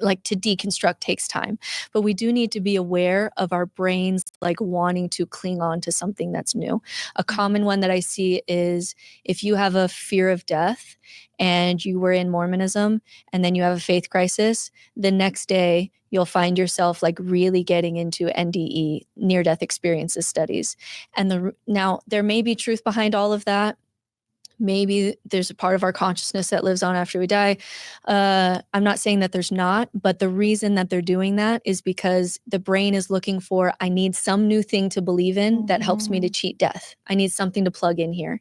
like, to deconstruct takes time, but we do need to be aware of our brains like wanting to cling on to something that's new. A common one that I see is if you have a fear of death and you were in Mormonism and then you have a faith crisis, the next day you'll find yourself like really getting into NDE, near-death experiences studies. And now there may be truth behind all of that. Maybe there's a part of our consciousness that lives on after we die. I'm not saying that there's not, but the reason that they're doing that is because the brain is looking for, I need some new thing to believe in that helps me to cheat death. I need something to plug in here.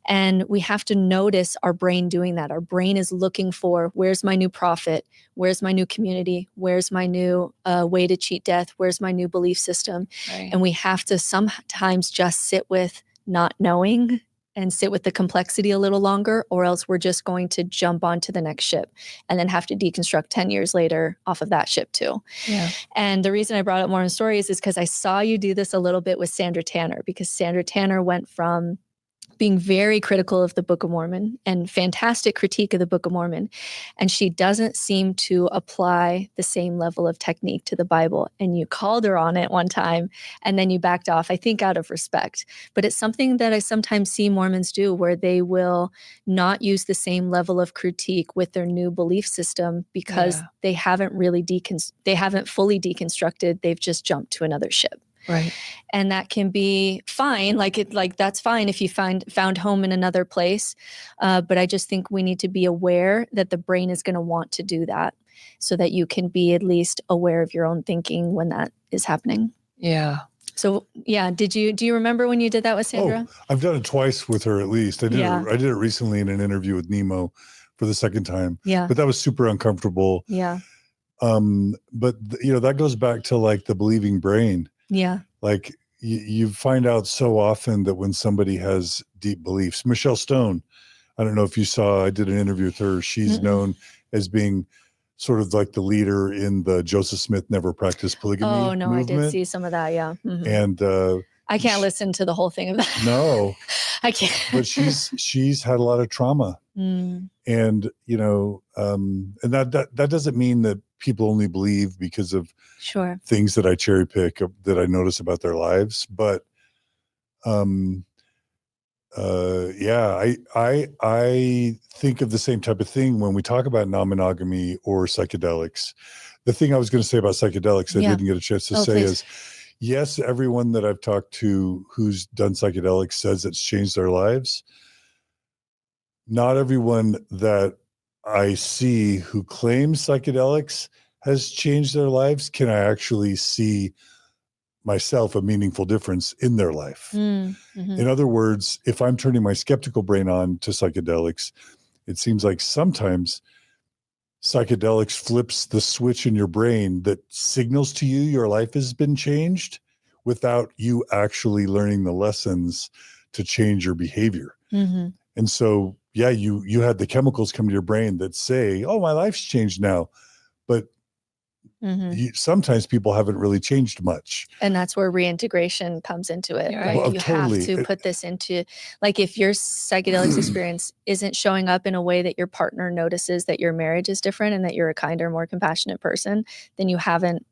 And we have to notice our brain doing that. Our brain is looking for, where's my new prophet? Where's my new community? Where's my new way to cheat death? Where's my new belief system? Right. And we have to sometimes just sit with not knowing and sit with the complexity a little longer, or else we're just going to jump onto the next ship and then have to deconstruct 10 years later off of that ship too. Yeah. And the reason I brought up Mormon stories is because I saw you do this a little bit with Sandra Tanner, because Sandra Tanner went from being very critical of the Book of Mormon and fantastic critique of the Book of Mormon. And she doesn't seem to apply the same level of technique to the Bible. And you called her on it one time and then you backed off, I think out of respect. But it's something that I sometimes see Mormons do, where they will not use the same level of critique with their new belief system because they haven't really they haven't fully deconstructed. They've just jumped to another ship. Right. And that can be fine. Like that's fine if you found home in another place. But I just think we need to be aware that the brain is going to want to do that, so that you can be at least aware of your own thinking when that is happening. Yeah. So yeah, do you remember when you did that with Sandra? Oh, I've done it twice with her at least. I did it recently in an interview with Nemo for the second time. Yeah. But that was super uncomfortable. Yeah. But that goes back to like the believing brain. Yeah. Like you find out so often that when somebody has deep beliefs, Michelle Stone, I don't know if you saw, I did an interview with her. She's known as being sort of like the leader in the Joseph Smith never practiced polygamy movement. I did see some of that. Yeah. Mm-hmm. And I can't listen to the whole thing of that. No, I can't. But she's had a lot of trauma. And and that doesn't mean that people only believe because of things that I cherry pick that I notice about their lives. But I think of the same type of thing when we talk about non-monogamy or psychedelics. The thing I was going to say about psychedelics I didn't get a chance to say is, yes, everyone that I've talked to who's done psychedelics says it's changed their lives. Not everyone that I see who claims psychedelics has changed their lives. Can I actually see myself a meaningful difference in their life? In other words, if I'm turning my skeptical brain on to psychedelics, it seems like sometimes psychedelics flips the switch in your brain that signals to you your life has been changed without you actually learning the lessons to change your behavior. And so, yeah, you had the chemicals come to your brain that say, oh, my life's changed now. But sometimes people haven't really changed much. And that's where reintegration comes into it. Right. Like Well, you totally. have to put this into, like, if your psychedelics experience isn't showing up in a way that your partner notices that your marriage is different and that you're a kinder, more compassionate person, then you haven't,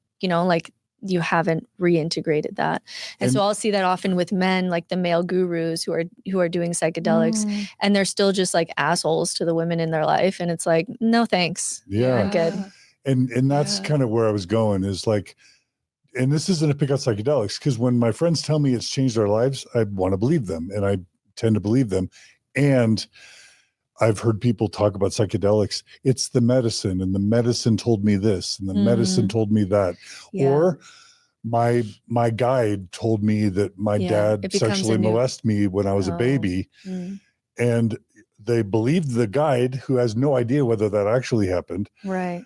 you haven't reintegrated that. And so I'll see that often with men, like the male gurus who are doing psychedelics, and they're still just like assholes to the women in their life. And it's like, no, thanks. Yeah. I'm good. And that's kind of where I was going, is like, and this isn't a pick on psychedelics, because when my friends tell me it's changed our lives, I want to believe them, and I tend to believe them. And I've heard people talk about psychedelics. It's the medicine, and the medicine told me this, and the medicine told me that. Yeah. Or my guide told me that my dad sexually molested me when I was a baby. And they believed the guide, who has no idea whether that actually happened. Right.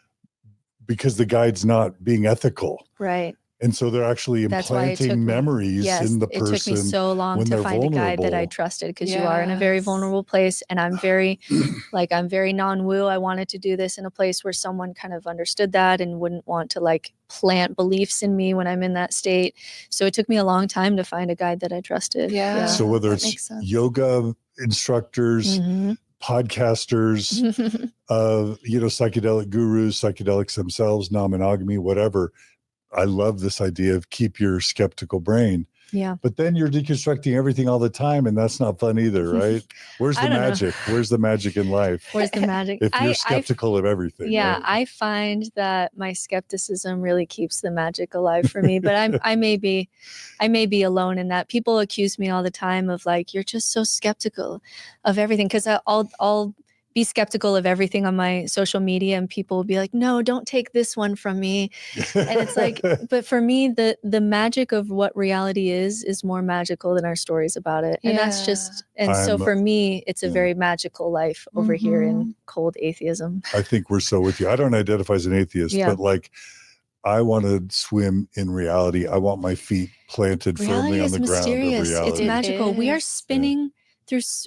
Because the guide's not being ethical. Right. And so they're actually implanting memories in the person. It took me so long to find a guide that I trusted, because you are in a very vulnerable place. And I'm very, I'm very non-woo. I wanted to do this in a place where someone kind of understood that and wouldn't want to like plant beliefs in me when I'm in that state. So it took me a long time to find a guide that I trusted. Yeah. So whether it's yoga instructors, podcasters, psychedelic gurus, psychedelics themselves, non-monogamy, whatever. I love this idea of keep your skeptical brain. Yeah. But then you're deconstructing everything all the time, and that's not fun either, right? Where's the magic? Where's the magic in life? Where's the magic? If you're skeptical of everything. Yeah, right? I find that my skepticism really keeps the magic alive for me. But I may be alone in that. People accuse me all the time of like, you're just so skeptical of everything, because I'll be skeptical of everything on my social media, and people will be like, no, don't take this one from me. And it's like, but for me, the magic of what reality is more magical than our stories about it. And that's just, and so for me, it's a very magical life over here in cold atheism. I think we're so with you. I don't identify as an atheist, but like, I want to swim in reality. I want my feet planted firmly on the ground of reality. It's magical. We are spinning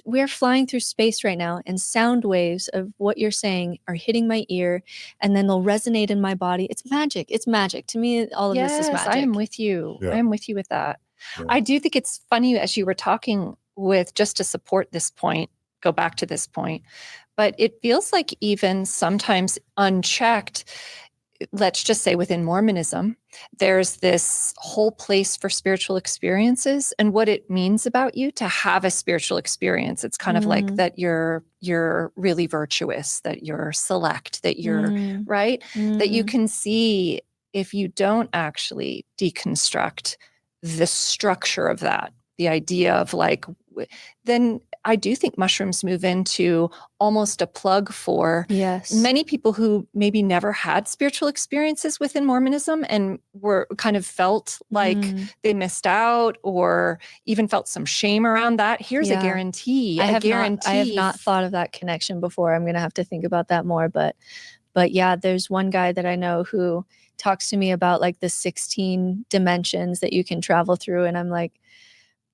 we're flying through space right now, and sound waves of what you're saying are hitting my ear, and then they'll resonate in my body. It's magic. It's magic. To me, all of this is magic. I am with you. Yeah. I am with you with that. Yeah. I do think it's funny, as you were talking with, just to support this point, go back to this point, but it feels like even sometimes unchecked, let's just say within Mormonism, there's this whole place for spiritual experiences and what it means about you to have a spiritual experience. It's kind of like that you're really virtuous, that you're select, that you're right, that you can see if you don't actually deconstruct the structure of that, the idea of like, then I do think mushrooms move into almost a plug for many people who maybe never had spiritual experiences within Mormonism and were kind of felt like they missed out, or even felt some shame around that. Here's a guarantee. I have not thought of that connection before. I'm going to have to think about that more. But yeah, there's one guy that I know who talks to me about like the 16 dimensions that you can travel through. And I'm like,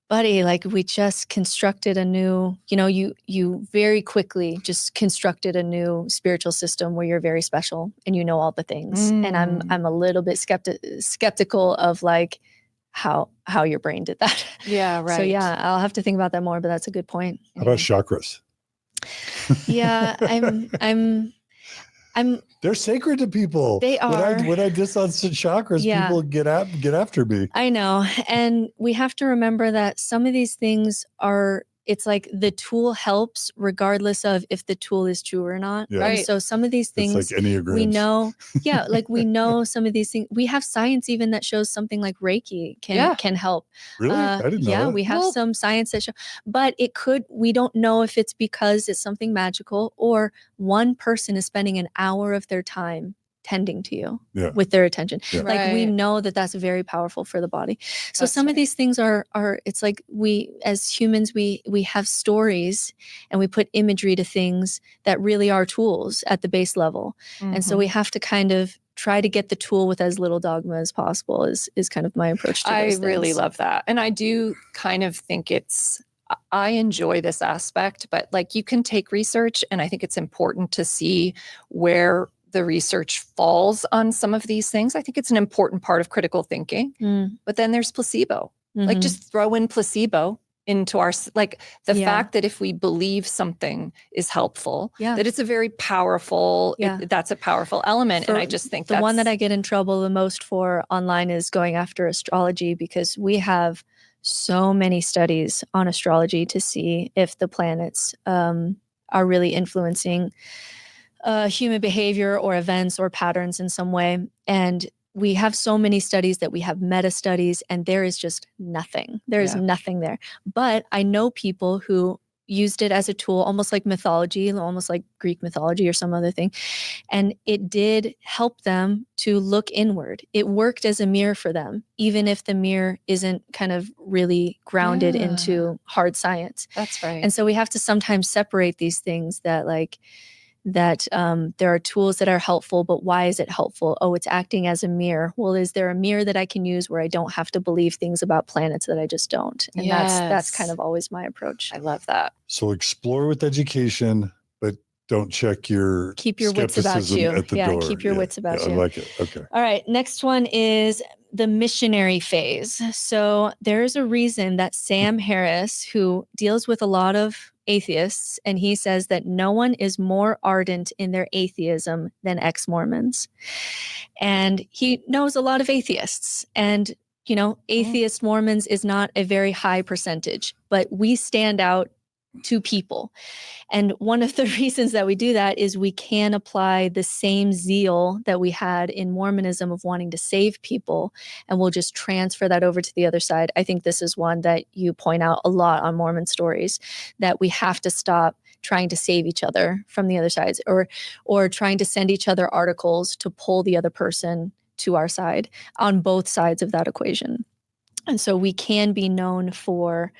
buddy, like we just constructed a new, you very quickly just constructed a new spiritual system where you're very special and you know all the things. And I'm a little bit skeptical of like how your brain did that. Yeah, right. So yeah, I'll have to think about that more, but that's a good point. How about chakras? Yeah, I'm they're sacred to people. They are. When I diss on chakras, people get after me. I know. And we have to remember that some of these things it's like the tool helps regardless of if the tool is true or not. Yeah. Right. And so some of these things it's like Enneagrams. We know, like we know some of these things. We have science even that shows something like Reiki can help. Really? I didn't know that. We have some science that show, but we don't know if it's because it's something magical or one person is spending an hour of their time tending to you with their attention. Yeah. Like we know that that's very powerful for the body. So some of these things are it's like we as humans, we have stories and we put imagery to things that really are tools at the base level. And so we have to kind of try to get the tool with as little dogma as possible is kind of my approach to those things. I really love that. And I do kind of think I enjoy this aspect, but like you can take research, and I think it's important to see where the research falls on some of these things. I think it's an important part of critical thinking. But then there's placebo. Like just throw in placebo into our, like the fact that if we believe something is helpful, that it's a very powerful, that's a powerful element. And I just think the one that I get in trouble the most for online is going after astrology, because we have so many studies on astrology to see if the planets are really influencing human behavior or events or patterns in some way. And we have so many studies that we have meta studies, and there is just nothing. There is nothing there. But I know people who used it as a tool, almost like mythology, almost like Greek mythology or some other thing. And it did help them to look inward. It worked as a mirror for them, even if the mirror isn't kind of really grounded into hard science. That's right. And so we have to sometimes separate these things that there are tools that are helpful, but why is it helpful? Oh, it's acting as a mirror. Well, is there a mirror that I can use where I don't have to believe things about planets that I just don't? And that's kind of always my approach. I love that. So explore with education, but don't check your keep your wits about you. At the door. Keep your wits about you. I like it. Okay. All right. Next one is the missionary phase. So there's a reason that Sam Harris, who deals with a lot of atheists, and he says that no one is more ardent in their atheism than exMormons. And he knows a lot of atheists, and atheist Mormons is not a very high percentage, but we stand out to people. And one of the reasons that we do that is we can apply the same zeal that we had in Mormonism of wanting to save people, and we'll just transfer that over to the other side. I think this is one that you point out a lot on Mormon stories, that we have to stop trying to save each other from the other sides, or trying to send each other articles to pull the other person to our side on both sides of that equation. And so we can be known for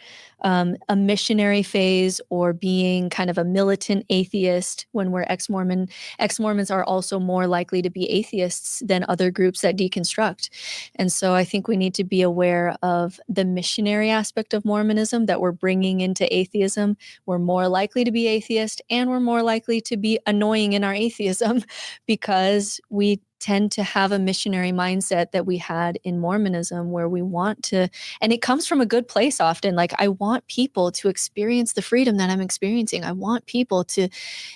a missionary phase, or being kind of a militant atheist when we're ex-Mormon. Ex-Mormons are also more likely to be atheists than other groups that deconstruct. And so I think we need to be aware of the missionary aspect of Mormonism that we're bringing into atheism. We're more likely to be atheist, and we're more likely to be annoying in our atheism, because we tend to have a missionary mindset that we had in Mormonism, where we want to, and it comes from a good place often. Like, I want people to experience the freedom that I'm experiencing. I want people to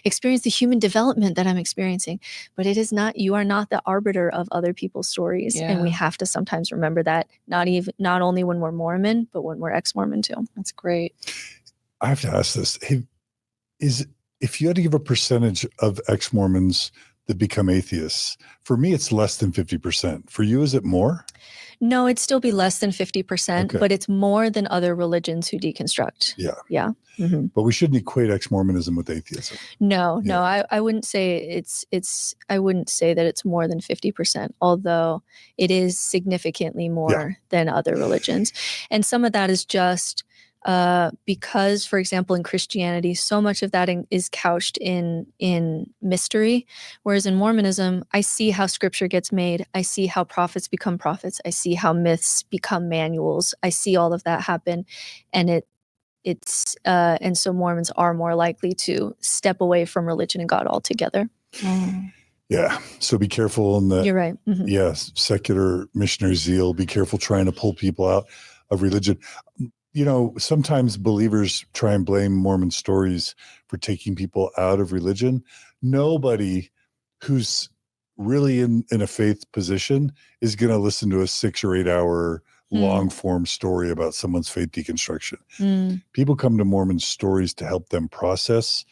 experience the human development that I'm experiencing. But it is not, you are not the arbiter of other people's stories. And we have to sometimes remember that, not only when we're Mormon, but when we're ex-Mormon too. That's great. I have to ask this. If you had to give a percentage of ex-Mormons that become atheists, for me, it's less than 50%. For you, is it more? No, it'd still be less than 50%, but it's more than other religions who deconstruct. Yeah. Mm-hmm. But we shouldn't equate ex-Mormonism with atheism. No, I wouldn't say I wouldn't say that it's more than 50%, although it is significantly more than other religions. And some of that is just because, for example, in Christianity, so much of that is couched in mystery, whereas in Mormonism, I see how scripture gets made. I see how prophets become prophets. I see how myths become manuals. I see all of that happen, and and so Mormons are more likely to step away from religion and God altogether. Yeah. So be careful in the. You're right. Mm-hmm. Yes, secular missionary zeal. Be careful trying to pull people out of religion. Sometimes believers try and blame Mormon stories for taking people out of religion. Nobody who's really in a faith position is going to listen to a 6 or 8 hour long form story about someone's faith deconstruction. People come to Mormon stories to help them process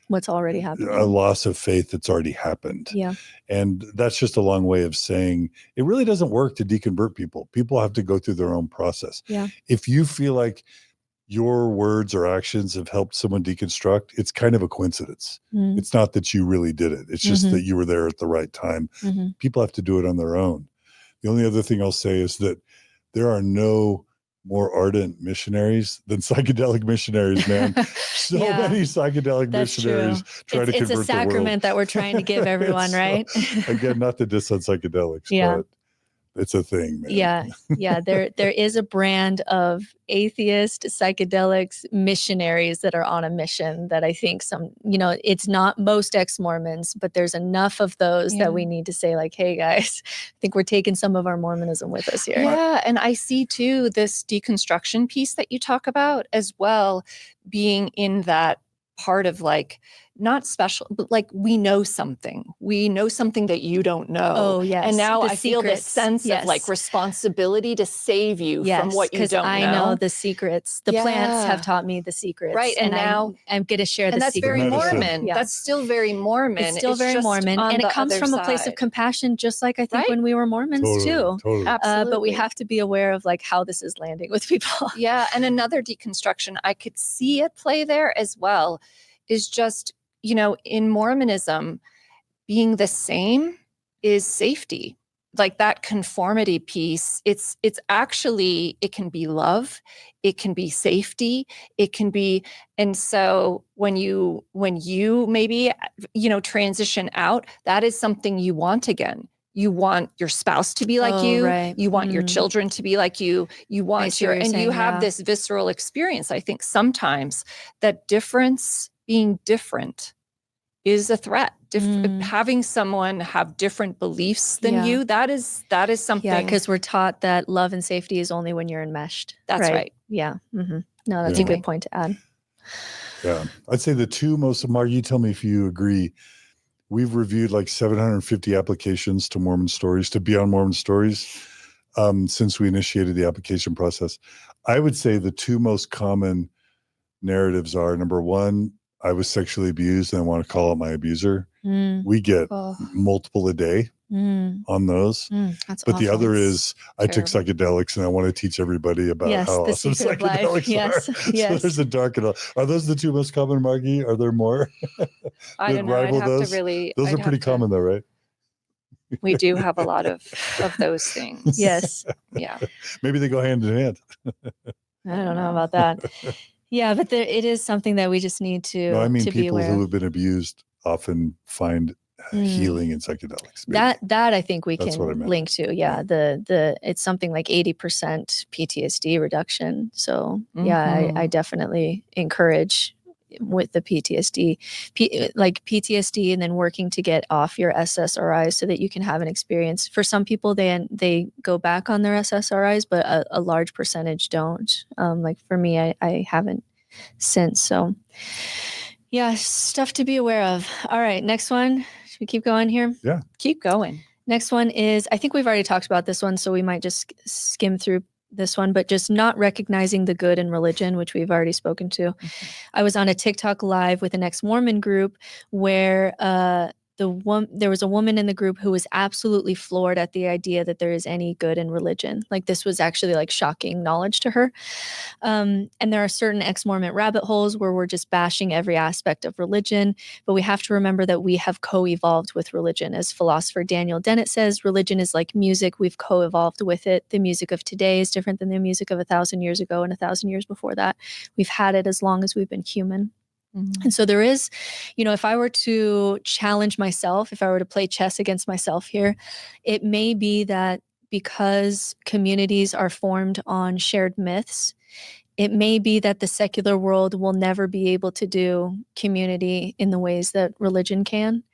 what's already happened, a loss of faith that's already happened. Yeah. And that's just a long way of saying it really doesn't work to deconvert people. People have to go through their own process. Yeah. If you feel like your words or actions have helped someone deconstruct, it's kind of a coincidence. It's not that you really did it. It's just that you were there at the right time. People have to do it on their own. The only other thing I'll say is that there are no more ardent missionaries than psychedelic missionaries, man. Many psychedelic missionaries try to convert the world. It's a sacrament that we're trying to give everyone, right? Again, not to diss on psychedelics, but It's a thing, man. Yeah. There is a brand of atheist psychedelics missionaries that are on a mission that I think it's not most ex-Mormons, but there's enough of those that we need to say like, hey guys, I think we're taking some of our Mormonism with us here. Yeah. And I see too, this deconstruction piece that you talk about as well, being in that part of like, not special, but like we know something that you don't know. Oh yes. And now the I feel this sense of like responsibility to save you from what you don't know. I know the secrets. The plants have taught me the secrets. Right. And now I'm going to share the secrets. And that's very Mormon. That's still very Mormon. It's still very Mormon. And it comes from a place of compassion, just like I think when we were Mormons too. Totally. Absolutely. But we have to be aware of like how this is landing with people. Yeah. And another deconstruction, I could see it play there as well, is just, in Mormonism, being the same is safety. Like that conformity piece, it's actually, it can be love, it can be safety, it can be, and so when you maybe, transition out, that is something you want again. You want your spouse to be like you. Right. You want your children to be like you. You want you have this visceral experience. I think sometimes that being different is a threat. Having someone have different beliefs than you, that is something. Yeah, because we're taught that love and safety is only when you're enmeshed. That's right. Yeah. Mm-hmm. No, that's a good point to add. Yeah. I'd say the two most, Mark, you tell me if you agree. We've reviewed like 750 applications to Mormon Stories, to be on Mormon Stories, since we initiated the application process. I would say the two most common narratives are, number one, I was sexually abused and I want to call out my abuser. We get multiple a day on those. That's but awful. the other is I took psychedelics and I want to teach everybody about how awesome psychedelics are. Yes. So there's a dark and are those the two most common, Margie? Are there more? I don't know. I'd have to really. Those are pretty common though, right? We do have a lot of those things. Yes. Yeah. Maybe they go hand in hand. I don't know about that. Yeah, but it is something that we just need to. No, I mean, to people be who have been abused often find healing in psychedelics. Maybe. That I think we That's can link to. Yeah, the it's something like 80% PTSD reduction. So yeah, I definitely encourage with the PTSD, like PTSD, and then working to get off your SSRIs so that you can have an experience. For some people, they go back on their SSRIs, but a large percentage don't. Like for me, I haven't since. So yeah, stuff to be aware of. All right, next one. Should we keep going here? Yeah, keep going. Next one is, I think we've already talked about this one, so we might just skim through this one, but just not recognizing the good in religion, which we've already spoken to. I was on a TikTok live with an ex-Mormon group where there was a woman in the group who was absolutely floored at the idea that there is any good in religion. Like this was actually like shocking knowledge to her. And there are certain ex-Mormon rabbit holes where we're just bashing every aspect of religion, but we have to remember that we have co-evolved with religion. As philosopher Daniel Dennett says, religion is like music. We've co-evolved with it. The music of today is different than the music of 1,000 years ago and 1,000 years before that. We've had it as long as we've been human. And so there is, if I were to challenge myself, if I were to play chess against myself here, it may be that because communities are formed on shared myths, it may be that the secular world will never be able to do community in the ways that religion can.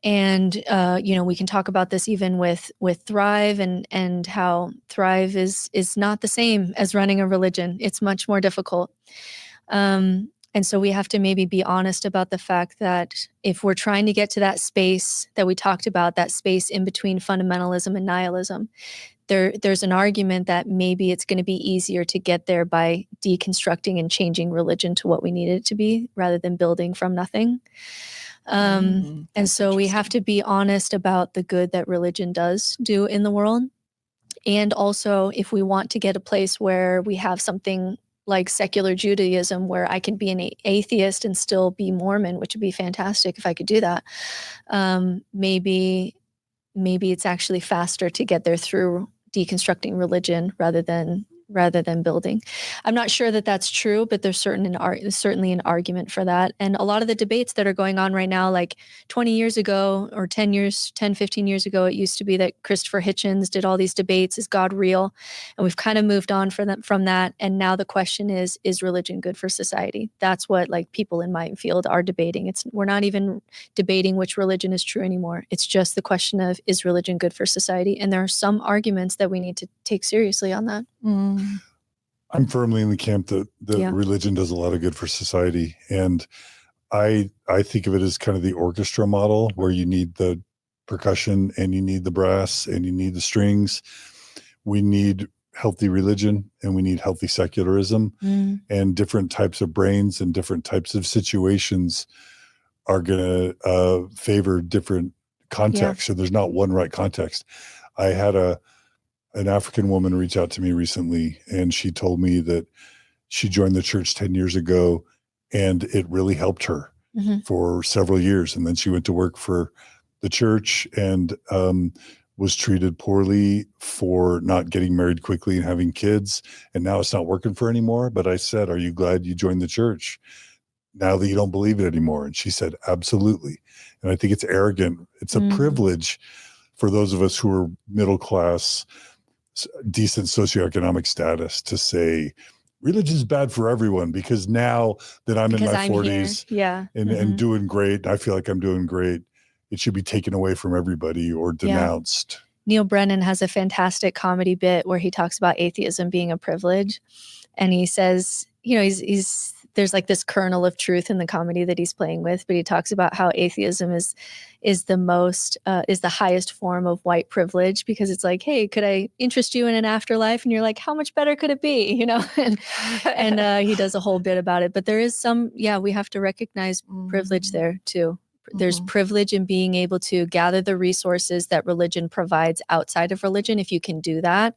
And, we can talk about this even with Thrive and how Thrive is not the same as running a religion. It's much more difficult. And so we have to maybe be honest about the fact that if we're trying to get to that space that we talked about, that space in between fundamentalism and nihilism, there's an argument that maybe it's going to be easier to get there by deconstructing and changing religion to what we need it to be rather than building from nothing. And so we have to be honest about the good that religion does do in the world. And also, if we want to get a place where we have something like secular Judaism, where I can be an atheist and still be Mormon, which would be fantastic if I could do that. Maybe it's actually faster to get there through deconstructing religion rather than rather than building. I'm not sure that that's true, but there's certainly an argument for that. And a lot of the debates that are going on right now, like 20 years ago or 10, 15 years ago, it used to be that Christopher Hitchens did all these debates, is God real? And we've kind of moved on from that. And now the question is religion good for society? That's what like people in my field are debating. We're not even debating which religion is true anymore. It's just the question of, is religion good for society? And there are some arguments that we need to take seriously on that. I'm firmly in the camp that religion does a lot of good for society. And I think of it as kind of the orchestra model, where you need the percussion and you need the brass and you need the strings. We need healthy religion and we need healthy secularism, and different types of brains and different types of situations are going to favor different contexts. So there's not one right context. I had an African woman reach out to me recently, and she told me that she joined the church 10 years ago and it really helped her for several years. And then she went to work for the church and was treated poorly for not getting married quickly and having kids. And now it's not working for her anymore. But I said, are you glad you joined the church now that you don't believe it anymore? And she said, absolutely. And I think it's arrogant. It's a privilege for those of us who are middle class, decent socioeconomic status, to say religion is bad for everyone, because now that I'm in my 40s and doing great, I feel like I'm doing great, it should be taken away from everybody or denounced. Neil Brennan has a fantastic comedy bit where he talks about atheism being a privilege. And he says, he's there's like this kernel of truth in the comedy that he's playing with, but he talks about how atheism is the highest form of white privilege, because it's like, hey, could I interest you in an afterlife? And you're like, how much better could it be? And he does a whole bit about it. But there is some, we have to recognize privilege there too. There's privilege in being able to gather the resources that religion provides outside of religion. If you can do that,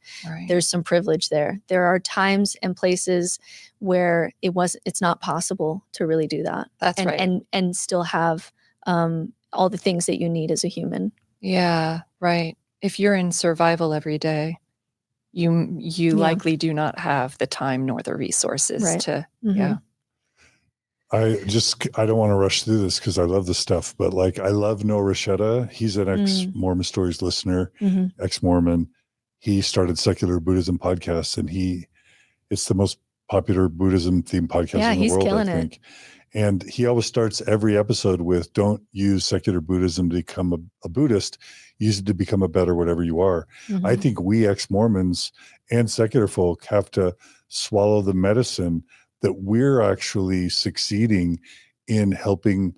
there's some privilege there. There are times and places where it's not possible to really do that. That's right. And still have all the things that you need as a human. Yeah, right. If you're in survival every day, you likely do not have the time nor the resources to, I don't want to rush through this because I love this stuff, but like, I love Noah Rasheta. He's an ex-Mormon Stories listener, ex-Mormon. He started Secular Buddhism podcast, and it's the most popular Buddhism themed podcast in the world, I think. And he always starts every episode with, don't use secular Buddhism to become a Buddhist, use it to become a better whatever you are. I think we ex-Mormons and secular folk have to swallow the medicine that we're actually succeeding in helping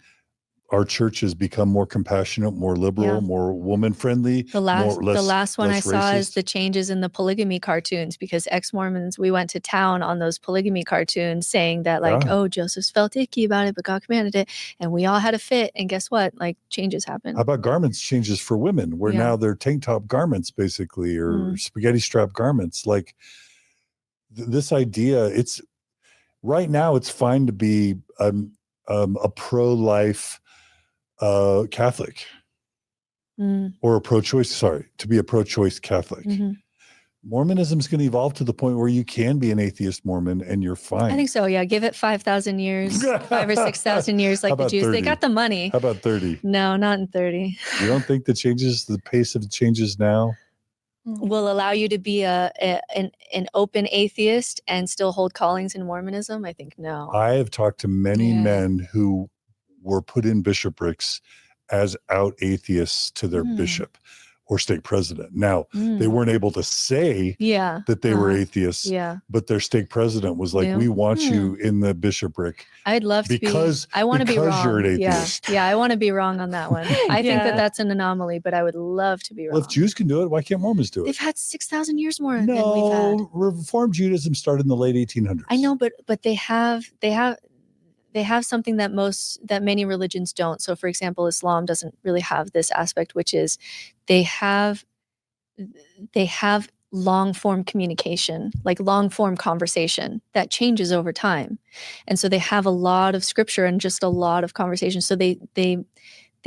our churches become more compassionate, more liberal, more woman-friendly. The last one I saw is the changes in the polygamy cartoons, because ex-Mormons, we went to town on those polygamy cartoons saying that oh, Joseph felt icky about it, but God commanded it. And we all had a fit. And guess what? Like, changes happen. How about garments changes for women, where now they're tank top garments basically, or spaghetti strap garments? Like this idea, right now it's fine to be a pro-life Catholic or a pro-choice, to be a pro-choice Catholic. Mormonism is going to evolve to the point where you can be an atheist Mormon and you're fine. I think so. Yeah. Give it 5,000 years, 5 or 6,000 years, like the Jews. 30? They got the money. How about 30? No, not in 30. You don't think the pace of the changes now will allow you to be an open atheist and still hold callings in Mormonism? I think no. I have talked to many men who were put in bishoprics as out atheists to their bishop or stake president. Now, they weren't able to say that they were atheists, but their stake president was like, we want you in the bishopric. I'd love to because I want to be wrong. You're an atheist. Yeah, I want to be wrong on that one. I think that's an anomaly, but I would love to be wrong. Well, if Jews can do it, why can't Mormons do it? They've had 6,000 years more than we've had. No, Reformed Judaism started in the late 1800s. I know, but they have something that many religions don't. So, for example, Islam doesn't really have this aspect, which is they have long form communication, like long form conversation that changes over time. And so they have a lot of scripture and just a lot of conversation. So they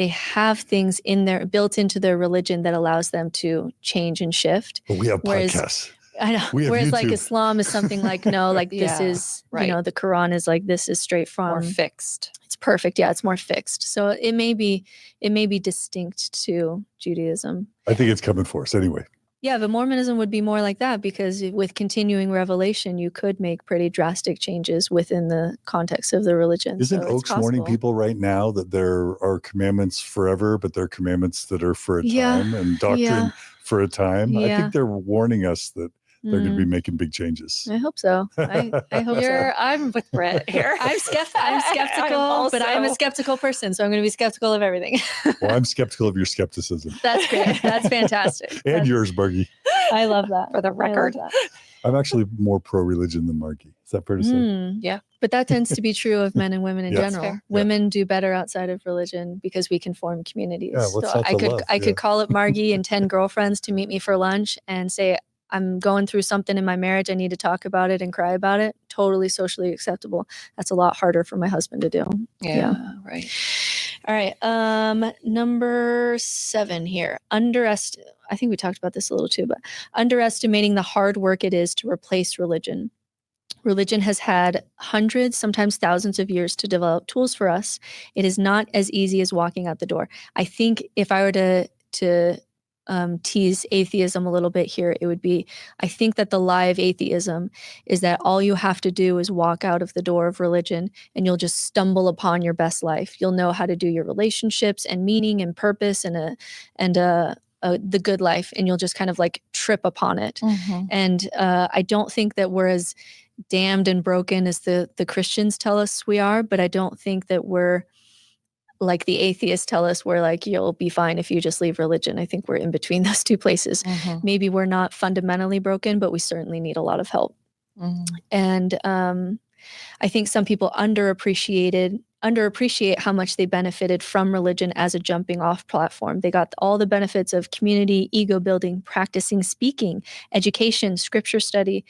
have things built into their religion that allows them to change and shift. But we have podcasts. I know. We have Whereas like YouTube. Islam is something like, no, like this Yeah, is, right. the Quran is like, this is straight More from, fixed. it's perfect. Yeah. It's more fixed. So it may be distinct to Judaism. I think it's coming for us anyway. Yeah, but Mormonism would be more like that, because with continuing revelation, you could make pretty drastic changes within the context of the religion. Isn't So it's Oaks warning possible. people right now that there are commandments forever, but they're commandments that are for a Yeah, time, and doctrine yeah. for a time? I Yeah. think they're warning us that they're going to be making big changes. I hope so. I hope so. I'm with Britt here. I'm skeptical, but I'm a skeptical person, so I'm going to be skeptical of everything. Well, I'm skeptical of your skepticism. That's great. That's fantastic. And yours, Margie. I love that. For the record. I love that. I'm actually more pro-religion than Margie. Is that fair to say? Yeah. But that tends to be true of men and women in Yeah. general. Fair. Women do better outside of religion because we can form communities. Yeah, what's so not I to could love? I could call up Margie and 10 girlfriends to meet me for lunch and say, I'm going through something in my marriage. I need to talk about it and cry about it. Totally socially acceptable. That's a lot harder for my husband to do. Yeah. Right. All right. Number 7 here. I think we talked about this a little too, but underestimating the hard work it is to replace religion. Religion has had hundreds, sometimes thousands of years to develop tools for us. It is not as easy as walking out the door. I think if I were to tease atheism a little bit here, it would be, I think that the lie of atheism is that all you have to do is walk out of the door of religion and you'll just stumble upon your best life. You'll know how to do your relationships and meaning and purpose and the good life, and you'll just kind of like trip upon it. Mm-hmm. And I don't think that we're as damned and broken as the Christians tell us we are, but I don't think that we're like the atheists tell us we're like, you'll be fine if you just leave religion. I think we're in between those two places. Mm-hmm. Maybe we're not fundamentally broken, but we certainly need a lot of help. Mm-hmm. And I think some people underappreciate how much they benefited from religion as a jumping off platform. They got all the benefits of community, ego building, practicing speaking, education, scripture study,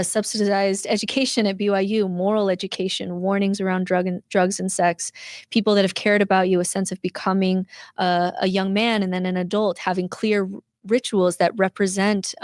subsidized education at BYU, moral education, warnings around drugs and sex, people that have cared about you, a sense of becoming a young man and then an adult, having clear rituals that represent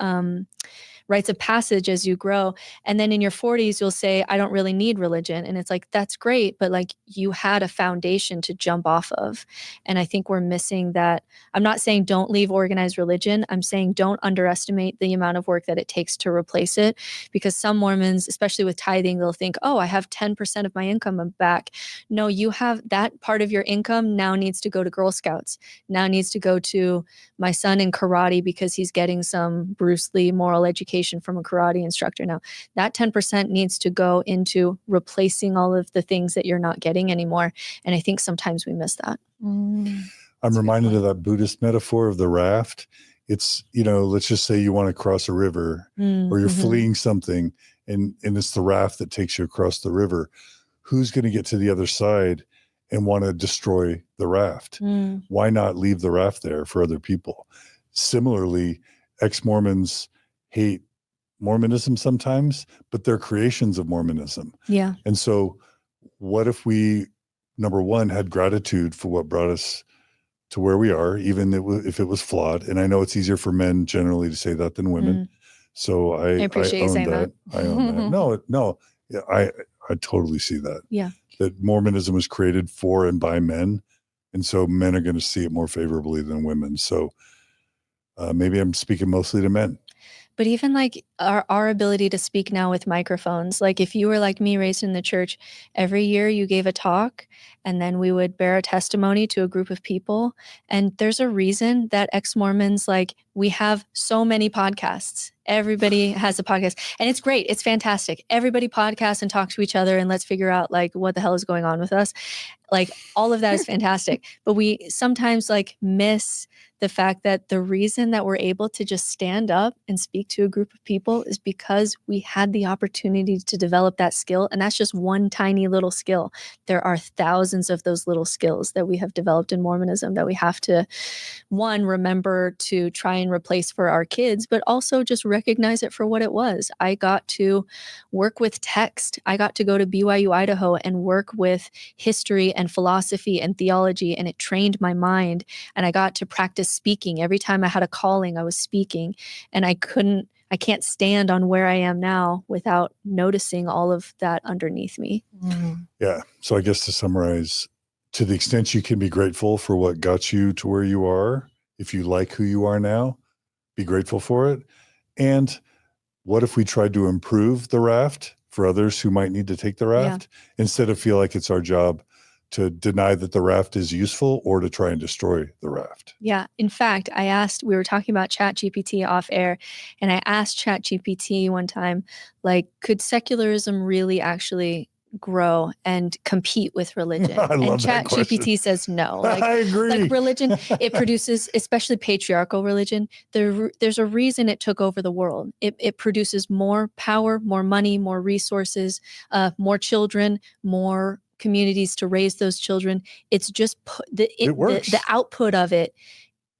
rites of passage as you grow. And then in your 40s, you'll say, I don't really need religion. And it's like, that's great, but like you had a foundation to jump off of. And I think we're missing that. I'm not saying don't leave organized religion. I'm saying don't underestimate the amount of work that it takes to replace it. Because some Mormons, especially with tithing, they'll think, oh, I have 10% of my income back. No, you have that part of your income now needs to go to Girl Scouts, now needs to go to my son in karate because he's getting some Bruce Lee moral education from a karate instructor. Now that 10% needs to go into replacing all of the things that you're not getting anymore. And I think sometimes we miss that. I'm reminded of that Buddhist metaphor of the raft. It's, let's just say you want to cross a river or you're fleeing something and it's the raft that takes you across the river. Who's going to get to the other side and want to destroy the raft? Why not leave the raft there for other people? Similarly, exMormons hate Mormonism sometimes, but they're creations of Mormonism. Yeah. And so what if we, number one, had gratitude for what brought us to where we are, even if it was flawed? And I know it's easier for men generally to say that than women. So I appreciate you saying that. I own that. No, yeah, I totally see that. Yeah. That Mormonism was created for and by men. And so men are going to see it more favorably than women. So maybe I'm speaking mostly to men. But even like our ability to speak now with microphones, like if you were like me raised in the church, every year you gave a talk and then we would bear a testimony to a group of people. And there's a reason that exMormons, like we have so many podcasts. Everybody has a podcast and it's great. It's fantastic. Everybody podcasts and talks to each other and let's figure out like what the hell is going on with us. Like all of that is fantastic. But we sometimes like miss the fact that the reason that we're able to just stand up and speak to a group of people is because we had the opportunity to develop that skill. And that's just one tiny little skill. There are thousands of those little skills that we have developed in Mormonism that we have to, one, remember to try and replace for our kids, but also just recognize it for what it was. I got to work with text. I got to go to BYU, Idaho and work with history and philosophy and theology, and it trained my mind. And I got to practice speaking. Every time I had a calling, I was speaking, and I I can't stand on where I am now without noticing all of that underneath me. Yeah. So I guess to summarize, to the extent you can be grateful for what got you to where you are, if you like who you are now, be grateful for it. And what if we tried to improve the raft for others who might need to take the raft instead of feel like it's our job to deny that the raft is useful or to try and destroy the raft? Yeah. In fact, we were talking about ChatGPT off air, and I asked ChatGPT one time, like, could secularism really actually grow and compete with religion? I love and that question. ChatGPT says no. Like, I agree. Like religion, it produces, especially patriarchal religion, there's a reason it took over the world. It produces more power, more money, more resources, more children, more communities to raise those children. It's just the output of it.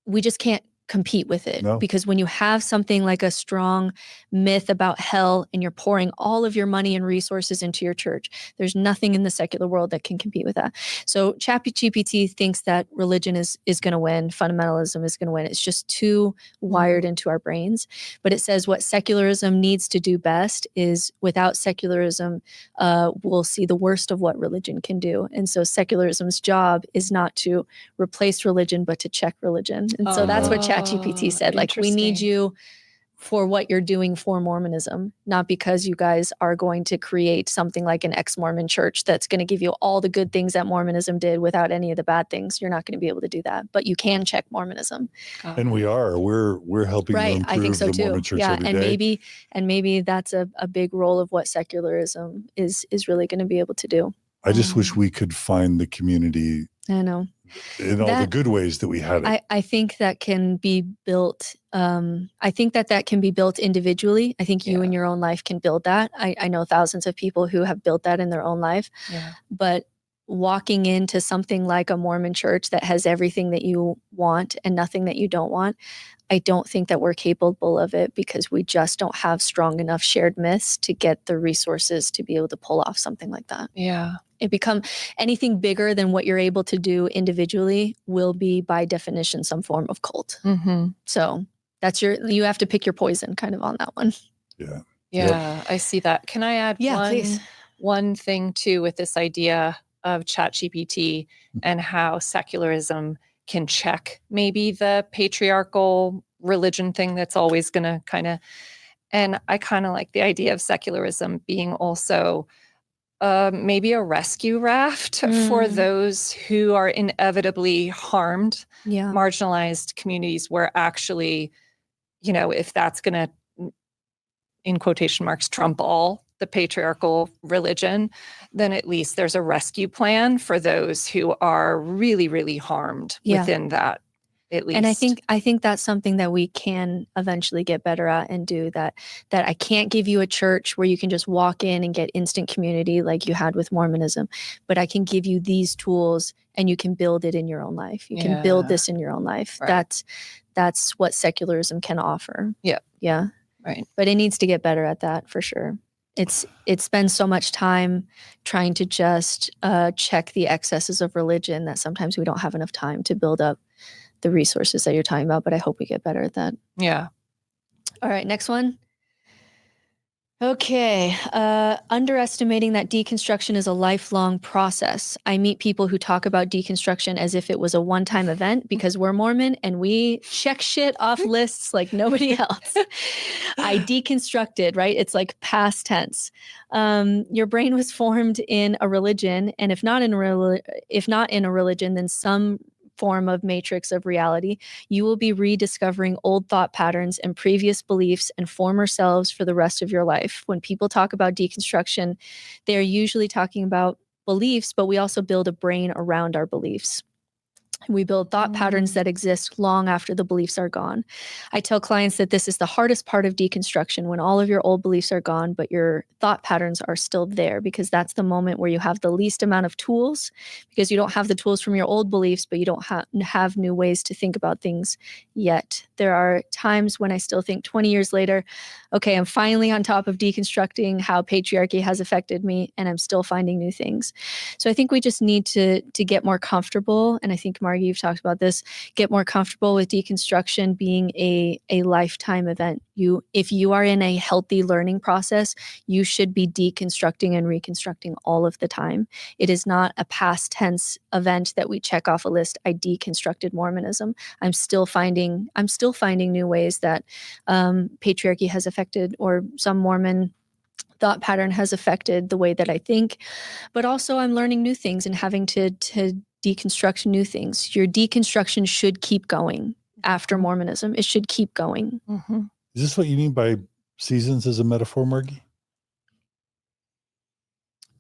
We just can't compete with it. No. Because when you have something like a strong myth about hell and you're pouring all of your money and resources into your church, there's nothing in the secular world that can compete with that. So ChatGPT thinks that religion is going to win, fundamentalism is going to win. It's just too wired into our brains. But it says what secularism needs to do best is, without secularism, we'll see the worst of what religion can do. And so secularism's job is not to replace religion, but to check religion. And so that's what ChatGPT said. Like, we need you for what you're doing for Mormonism, not because you guys are going to create something like an ex-Mormon church that's going to give you all the good things that Mormonism did without any of the bad things. You're not going to be able to do that, but you can check Mormonism. And we are. We're helping to improve I think so the too. Mormon church every day. Maybe that's a big role of what secularism is really going to be able to do. I just wish we could find the community. I know. In all the good ways that we had it. I think that can be built. I think that can be built individually. I think you in your own life can build that. I know thousands of people who have built that in their own life. Yeah. But walking into something like a Mormon church that has everything that you want and nothing that you don't want, I don't think that we're capable of it, because we just don't have strong enough shared myths to get the resources to be able to pull off something like that. Yeah. It become anything bigger than what you're able to do individually will be by definition some form of cult. Mm-hmm. So you have to pick your poison kind of on that one. Yeah. Yeah. Yep. I see that. Can I add one thing too with this idea of ChatGPT and how secularism can check maybe the patriarchal religion thing that's always going to and I kind of like the idea of secularism being also maybe a rescue raft for those who are inevitably harmed, marginalized communities where actually, if that's going to, in quotation marks, trump all the patriarchal religion, then at least there's a rescue plan for those who are really, really harmed within that. At least. And I think that's something that we can eventually get better at and do, that I can't give you a church where you can just walk in and get instant community like you had with Mormonism, but I can give you these tools and you can build it in your own life. You can build this in your own life. Right. That's what secularism can offer. Yeah. Yeah. Right. But it needs to get better at that for sure. It spends so much time trying to just check the excesses of religion that sometimes we don't have enough time to build up the resources that you're talking about, but I hope we get better at that. Yeah. All right, next one. Okay. Underestimating that deconstruction is a lifelong process. I meet people who talk about deconstruction as if it was a one-time event because we're Mormon and we check shit off lists like nobody else. I deconstructed, right? It's like past tense. Your brain was formed in a religion, and if not in a religion, then some form of matrix of reality. You will be rediscovering old thought patterns and previous beliefs and former selves for the rest of your life. When people talk about deconstruction, they're usually talking about beliefs, but we also build a brain around our beliefs. We build thought patterns that exist long after the beliefs are gone. I tell clients that this is the hardest part of deconstruction, when all of your old beliefs are gone, but your thought patterns are still there, because that's the moment where you have the least amount of tools, because you don't have the tools from your old beliefs, but you don't have new ways to think about things yet. There are times when I still think 20 years later, okay, I'm finally on top of deconstructing how patriarchy has affected me, and I'm still finding new things. So I think we just need to get more comfortable, and I think Margie, you've talked about this, get more comfortable with deconstruction being a lifetime event. If you are in a healthy learning process, you should be deconstructing and reconstructing all of the time. It is not a past tense event that we check off a list. I deconstructed Mormonism. I'm still finding new ways that patriarchy has affected, or some Mormon thought pattern has affected the way that I think, but also I'm learning new things and having to deconstruct new things. Your deconstruction should keep going after Mormonism. It should keep going. Mm-hmm. Is this what you mean by seasons as a metaphor, Margie?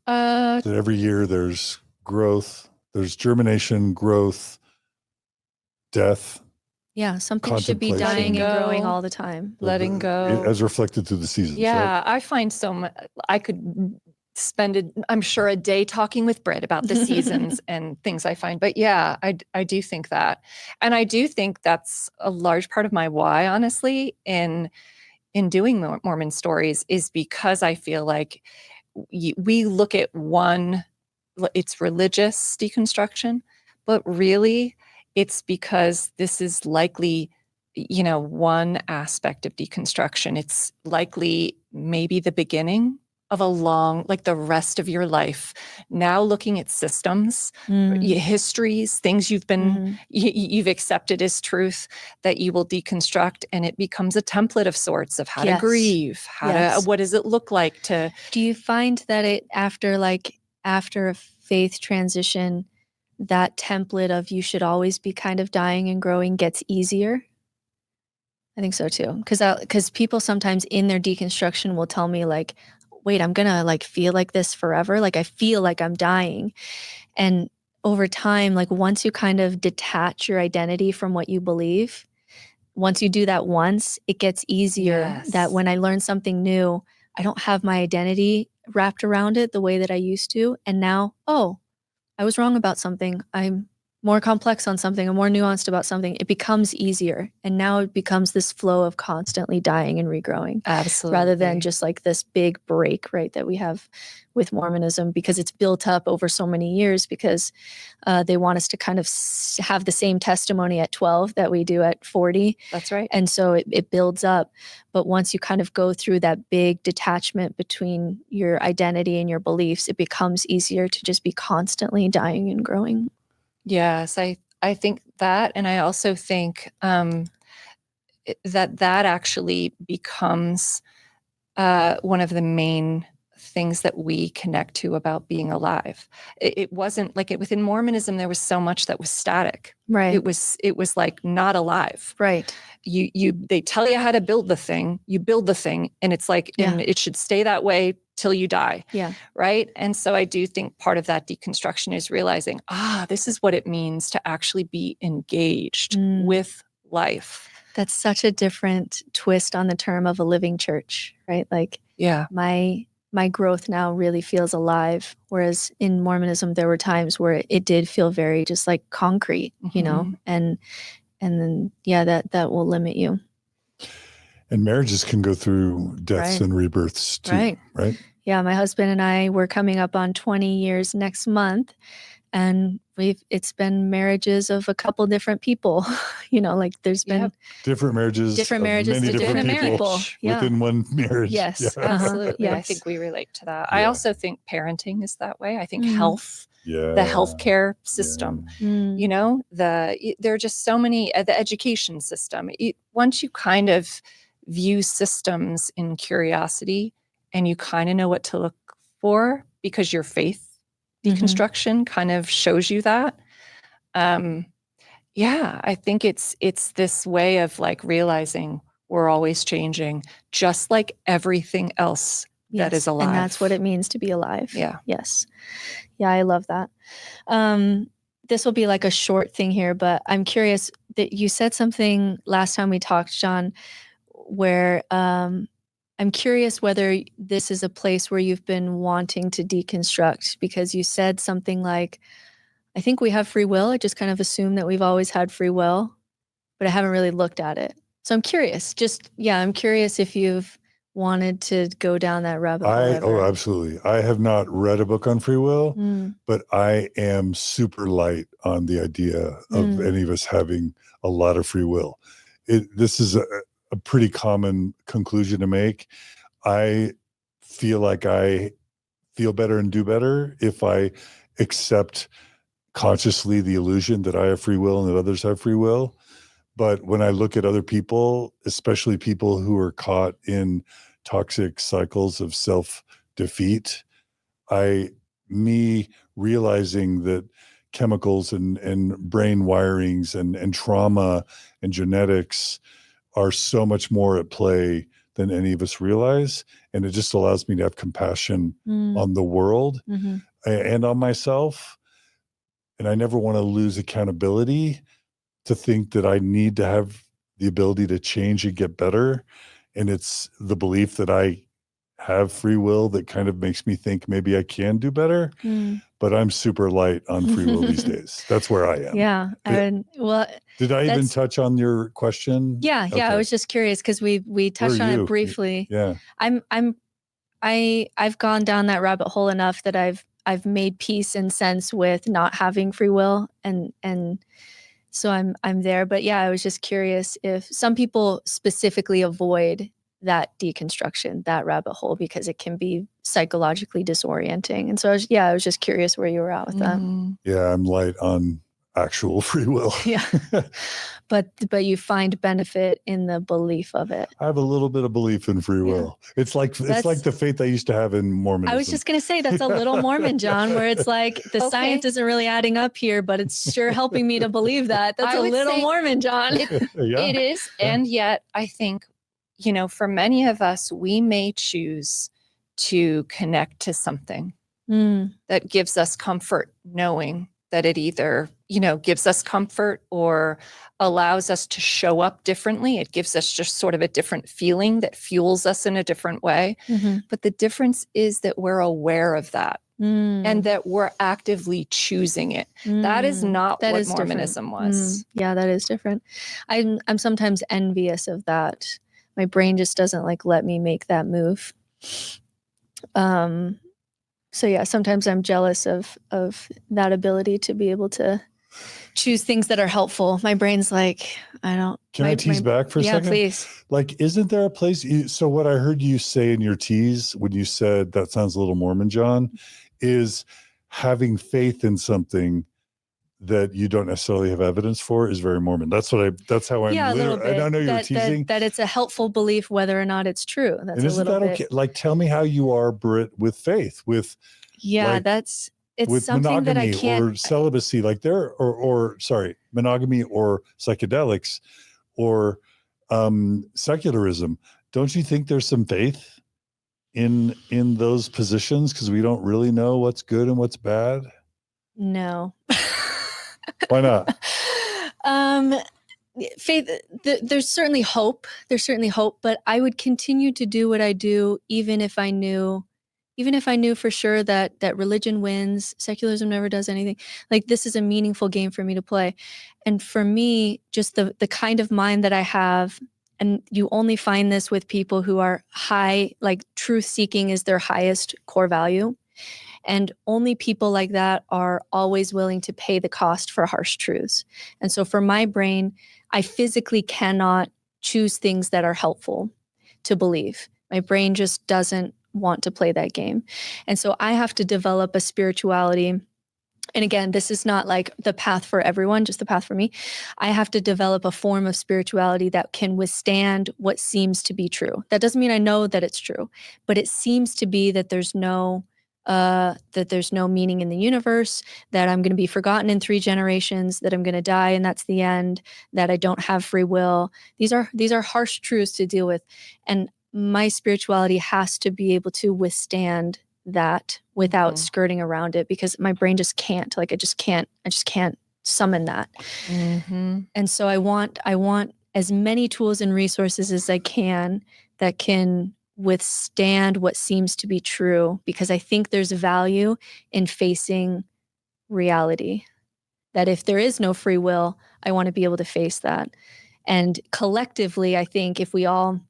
That every year there's growth, there's germination, growth, death. Yeah, something should be dying and growing all the time. Letting go. As reflected through the seasons. Yeah, right? I find so much, I could spend, I'm sure, a day talking with Britt about the seasons and things I find. But yeah, I do think that. And I do think that's a large part of my why, honestly, in doing Mormon stories, is because I feel like we look at one, it's religious deconstruction, but really it's because this is likely, one aspect of deconstruction. It's likely maybe the beginning of a long, like the rest of your life. Now looking at systems, histories, things you've been, you've accepted as truth that you will deconstruct, and it becomes a template of sorts of how to grieve, what does it look like to. Do you find that it after a faith transition, that template of you should always be kind of dying and growing gets easier? I think so too. Because people sometimes in their deconstruction will tell me like, wait, I'm going to feel like this forever. Like I feel like I'm dying. And over time, once you kind of detach your identity from what you believe, once you do that once, it gets easier. That when I learn something new, I don't have my identity wrapped around it the way that I used to. And now, I was wrong about something. I'm more complex on something. I'm more nuanced about something. It becomes easier. And now it becomes this flow of constantly dying and regrowing. Absolutely. Rather than just this big break, right, that we have with Mormonism, because it's built up over so many years, because they want us to kind of have the same testimony at 12 that we do at 40. That's right. And so it builds up. But once you kind of go through that big detachment between your identity and your beliefs, it becomes easier to just be constantly dying and growing. Yes, I think that. And I also think that actually becomes one of the main things that we connect to about being alive. It wasn't like within Mormonism, there was so much that was static. Right. It was like not alive. Right. They tell you how to build the thing, you build the thing, and it's and it should stay that way till you die. Yeah. Right. And so I do think part of that deconstruction is realizing, this is what it means to actually be engaged with life. That's such a different twist on the term of a living church, right? My growth now really feels alive. Whereas in Mormonism, there were times where it did feel very just concrete, and then, that will limit you. And marriages can go through deaths and rebirths too, right? Yeah, my husband and I, we're coming up on 20 years next month, and it's been marriages of a couple different people. There's been different marriages to many different people within one marriage. Yes, absolutely. Yes. I think we relate to that. I also think parenting is that way. I think health, the healthcare system, there are just so many, the education system. Once you kind of view systems in curiosity, and you kind of know what to look for because your faith deconstruction kind of shows you that. I think it's this way of realizing we're always changing, just like everything else that is alive. And that's what it means to be alive. Yeah. Yes. Yeah, I love that. This will be a short thing here, but I'm curious that you said something last time we talked, John, where I'm curious whether this is a place where you've been wanting to deconstruct, because you said something like, I think we have free will. I just kind of assume that we've always had free will, but I haven't really looked at it. So I'm curious, I'm curious if you've wanted to go down that rabbit hole ever. Oh, absolutely. I have not read a book on free will, but I am super light on the idea of any of us having a lot of free will. This is a pretty common conclusion to make. I feel like I feel better and do better if I accept consciously the illusion that I have free will and that others have free will. But when I look at other people, especially people who are caught in toxic cycles of self-defeat, me realizing that chemicals and brain wirings and trauma and genetics are so much more at play than any of us realize. And it just allows me to have compassion on the world and on myself. And I never want to lose accountability to think that I need to have the ability to change and get better. And it's the belief that I have free will that kind of makes me think maybe I can do better. But I'm super light on free will these days. That's where I am. Yeah. Did I even touch on your question? Yeah. Okay. I was just curious because we touched on it briefly. Yeah. I've gone down that rabbit hole enough that I've made peace and sense with not having free will, and so I'm there. But yeah, I was just curious if some people specifically avoid that deconstruction, that rabbit hole, because it can be psychologically disorienting. And so I was just curious where you were at with that. Yeah, I'm light on actual free will. Yeah. But you find benefit in the belief of it. I have a little bit of belief in free will. It's like the faith I used to have in Mormonism. I was just going to say that's a little Mormon, John, where it's like the science isn't really adding up here, but it's sure helping me to believe that. That's a little Mormon, John. It is. And yet I think, for many of us, we may choose to connect to something that gives us comfort, knowing that it either, gives us comfort or allows us to show up differently. It gives us just sort of a different feeling that fuels us in a different way. But the difference is that we're aware of that and that we're actively choosing it. That is not what Mormonism was. Yeah, that is different. I'm sometimes envious of that. My brain just doesn't let me make that move. So yeah, sometimes I'm jealous of that ability to be able to choose things that are helpful. My brain's like, I don't. Can I tease back for a second? Yeah, please. Isn't there a place? So what I heard you say in your tease when you said that sounds a little Mormon, John, is having faith in something that you don't necessarily have evidence for is very Mormon. That's how I'm. Yeah, a little bit. I know you're teasing that it's a helpful belief, whether or not it's true. That's and isn't that okay? Tell me how you are, Britt, with faith, with it's with something monogamy that I can't or celibacy, monogamy or psychedelics or secularism. Don't you think there's some faith in those positions because we don't really know what's good and what's bad? No. Why not? Faith, there's certainly hope. But I would continue to do what I do even if I knew for sure that religion wins, secularism never does anything. This is a meaningful game for me to play. And for me, just the kind of mind that I have, and you only find this with people who are high, truth seeking is their highest core value. And only people like that are always willing to pay the cost for harsh truths. And so for my brain, I physically cannot choose things that are helpful to believe. My brain just doesn't want to play that game. And so I have to develop a spirituality. And again, this is not the path for everyone, just the path for me. I have to develop a form of spirituality that can withstand what seems to be true. That doesn't mean I know that it's true, but it seems to be that there's no meaning in the universe, that I'm going to be forgotten in 3 generations, that I'm going to die and that's the end, that I don't have free will. These are harsh truths to deal with. And my spirituality has to be able to withstand that without skirting around it, because my brain just can't. I just can't summon that. And so I want as many tools and resources as I can that can withstand what seems to be true, because I think there's value in facing reality. That if there is no free will, I want to be able to face that. And collectively, I think if we all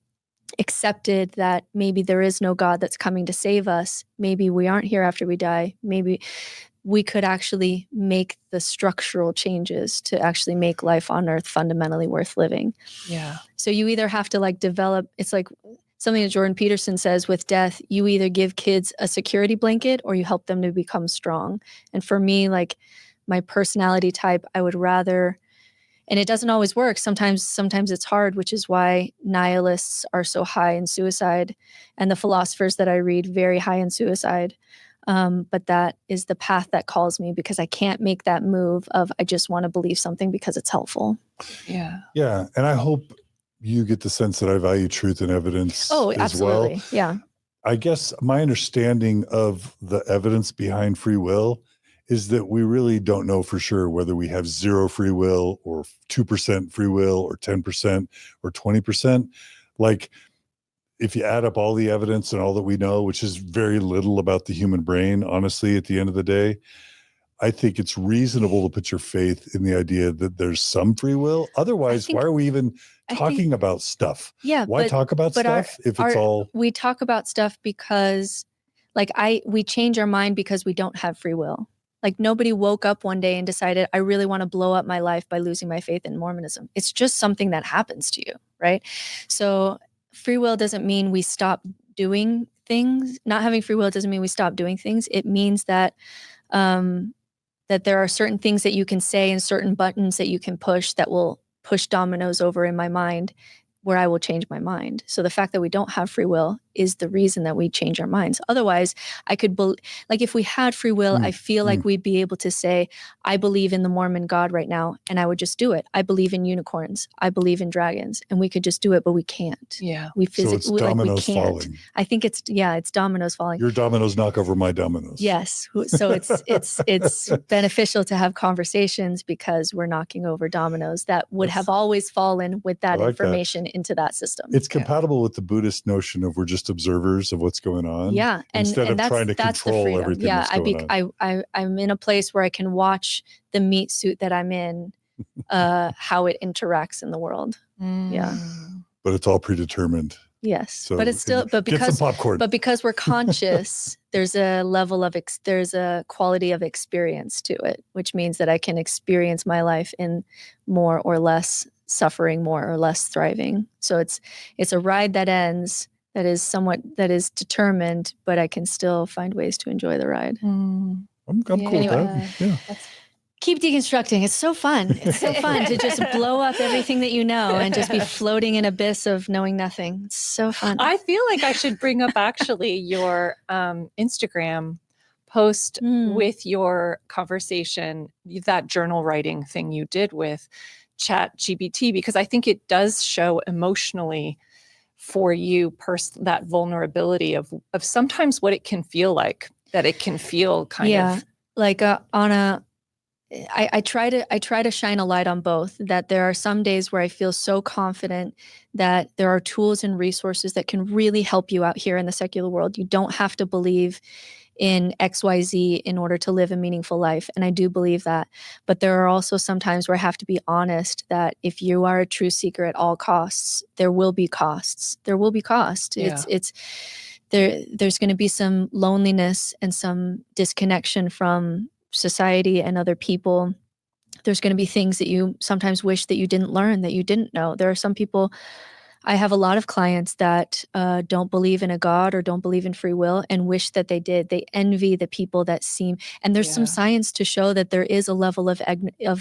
accepted that maybe there is no God that's coming to save us, maybe we aren't here after we die, maybe we could actually make the structural changes to actually make life on earth fundamentally worth living. Yeah. So you either have to like develop, it's like something that Jordan Peterson says with death, you either give kids a security blanket or you help them to become strong. And for me, like my personality type, I would rather, and it doesn't always work. Sometimes it's hard, which is why nihilists are so high in suicide and the philosophers that I read very high in suicide. But that is the path that calls me, because I can't make that move of I just want to believe something because it's helpful. Yeah. Yeah. And I hope you get the sense that I value truth and evidence as absolutely. well. Yeah. I guess my understanding of the evidence behind free will is that we really don't know for sure whether we have 0 free will or 2% free will or 10% or 20%. Like, if you add up all the evidence and all that we know, which is very little about the human brain, honestly, at the end of the day, I think it's reasonable to put your faith in the idea that there's some free will. Otherwise, why are we even talking about stuff? Yeah. Why talk about stuff if it's all... We talk about stuff because like we change our mind because we don't have free will. Like nobody woke up one day and decided, I really want to blow up my life by losing my faith in Mormonism. It's just something that happens to you, right? So free will doesn't mean we stop doing things. Not having free will doesn't mean we stop doing things. It means that that there are certain things that you can say and certain buttons that you can push that will push dominoes over in my mind where I will change my mind. So the fact that we don't have free will is the reason that we change our minds. Otherwise, I could, like if we had free will, I feel like we'd be able to say, I believe in the Mormon God right now, and I would just do it. I believe in unicorns. I believe in dragons, and we could just do it, but we can't. Yeah. We So it's dominoes falling. I think it's dominoes falling. Your dominoes knock over my dominoes. Yes. So it's beneficial to have conversations because we're knocking over dominoes that would have always fallen with that information into that system. It's compatible with the Buddhist notion of we're just observers of what's going on. Yeah. Instead of trying to control everything that's going on. I'm in a place where I can watch the meat suit that I'm in, how it interacts in the world. Yeah. But it's all predetermined. Yes. So but it's still, get some popcorn. But because we're conscious, there's a level of, there's a quality of experience to it, which means that I can experience my life in more or less suffering, more or less thriving. So it's a ride that ends, that is determined, but I can still find ways to enjoy the ride. I'm cool with that. Yeah. Keep deconstructing. It's so fun. It's so fun to just blow up everything that you know and just be floating in abyss of knowing nothing. It's so fun. I feel like I should bring up actually your Instagram post with your conversation, that journal writing thing you did with ChatGPT, because I think it does show emotionally for you that vulnerability of sometimes what it can feel like, that it can feel kind of like I try to shine a light on both, that there are some days where I feel so confident that there are tools and resources that can really help you out here in the secular world. You don't have to believe in XYZ in order to live a meaningful life. And I do believe that. But there are also some times where I have to be honest that if you are a true seeker at all costs, there will be costs. There will be cost. Yeah. There's going to be some loneliness and some disconnection from society and other people. There's going to be things that you sometimes wish that you didn't learn, that you didn't know. There are some people, I have a lot of clients that don't believe in a God or don't believe in free will and wish that they did. They envy the people that seem, and there's some science to show that there is a level of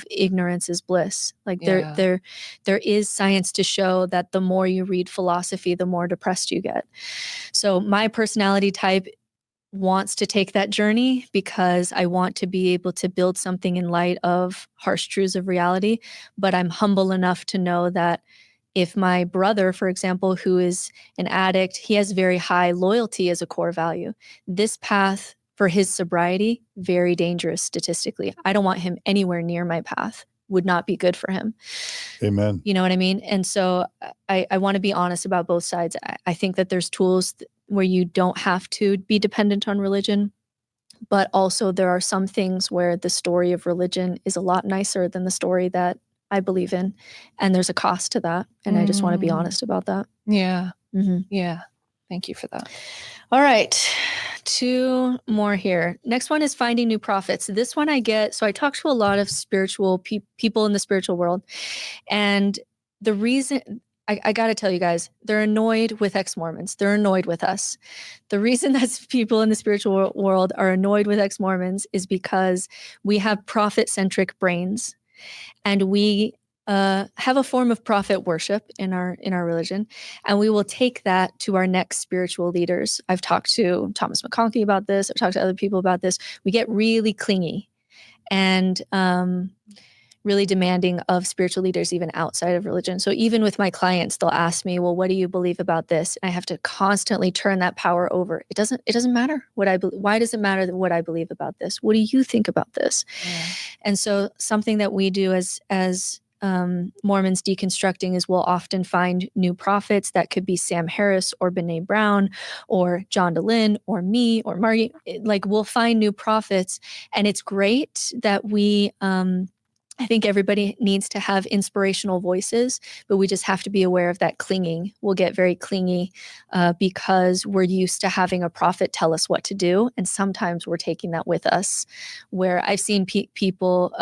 ignorance is bliss. Like there is science to show that the more you read philosophy, the more depressed you get. So my personality type wants to take that journey because I want to be able to build something in light of harsh truths of reality. But I'm humble enough to know that if my brother, for example, who is an addict, he has very high loyalty as a core value. This path for his sobriety, very dangerous statistically. I don't want him anywhere near my path. Would not be good for him. Amen. You know what I mean? And so I want to be honest about both sides. I think that there's tools where you don't have to be dependent on religion, but also there are some things where the story of religion is a lot nicer than the story that I believe in. And there's a cost to that. And I just want to be honest about that. Yeah. Yeah. Thank you for that. All right. 2 more here. Next one is finding new prophets. This one I get. So I talk to a lot of spiritual people in the spiritual world. And the reason I got to tell you guys, they're annoyed with exMormons. They're annoyed with us. The reason that people in the spiritual world are annoyed with exMormons is because we have prophet-centric brains, and we have a form of prophet worship in our religion, and we will take that to our next spiritual leaders. I've talked to Thomas McConkie about this. I've talked to other people about this. We get really clingy and really demanding of spiritual leaders, even outside of religion. So even with my clients, they'll ask me, well, what do you believe about this? And I have to constantly turn that power over. It doesn't matter what I believe. Why does it matter what I believe about this? What do you think about this? Yeah. And so something that we do as Mormons deconstructing is we'll often find new prophets. That could be Sam Harris or Brene Brown or John DeLynn or me or Margie. Like, we'll find new prophets, and it's great that we I think everybody needs to have inspirational voices, but we just have to be aware of that clinging. We'll get very clingy because we're used to having a prophet tell us what to do. And sometimes we're taking that with us, where I've seen people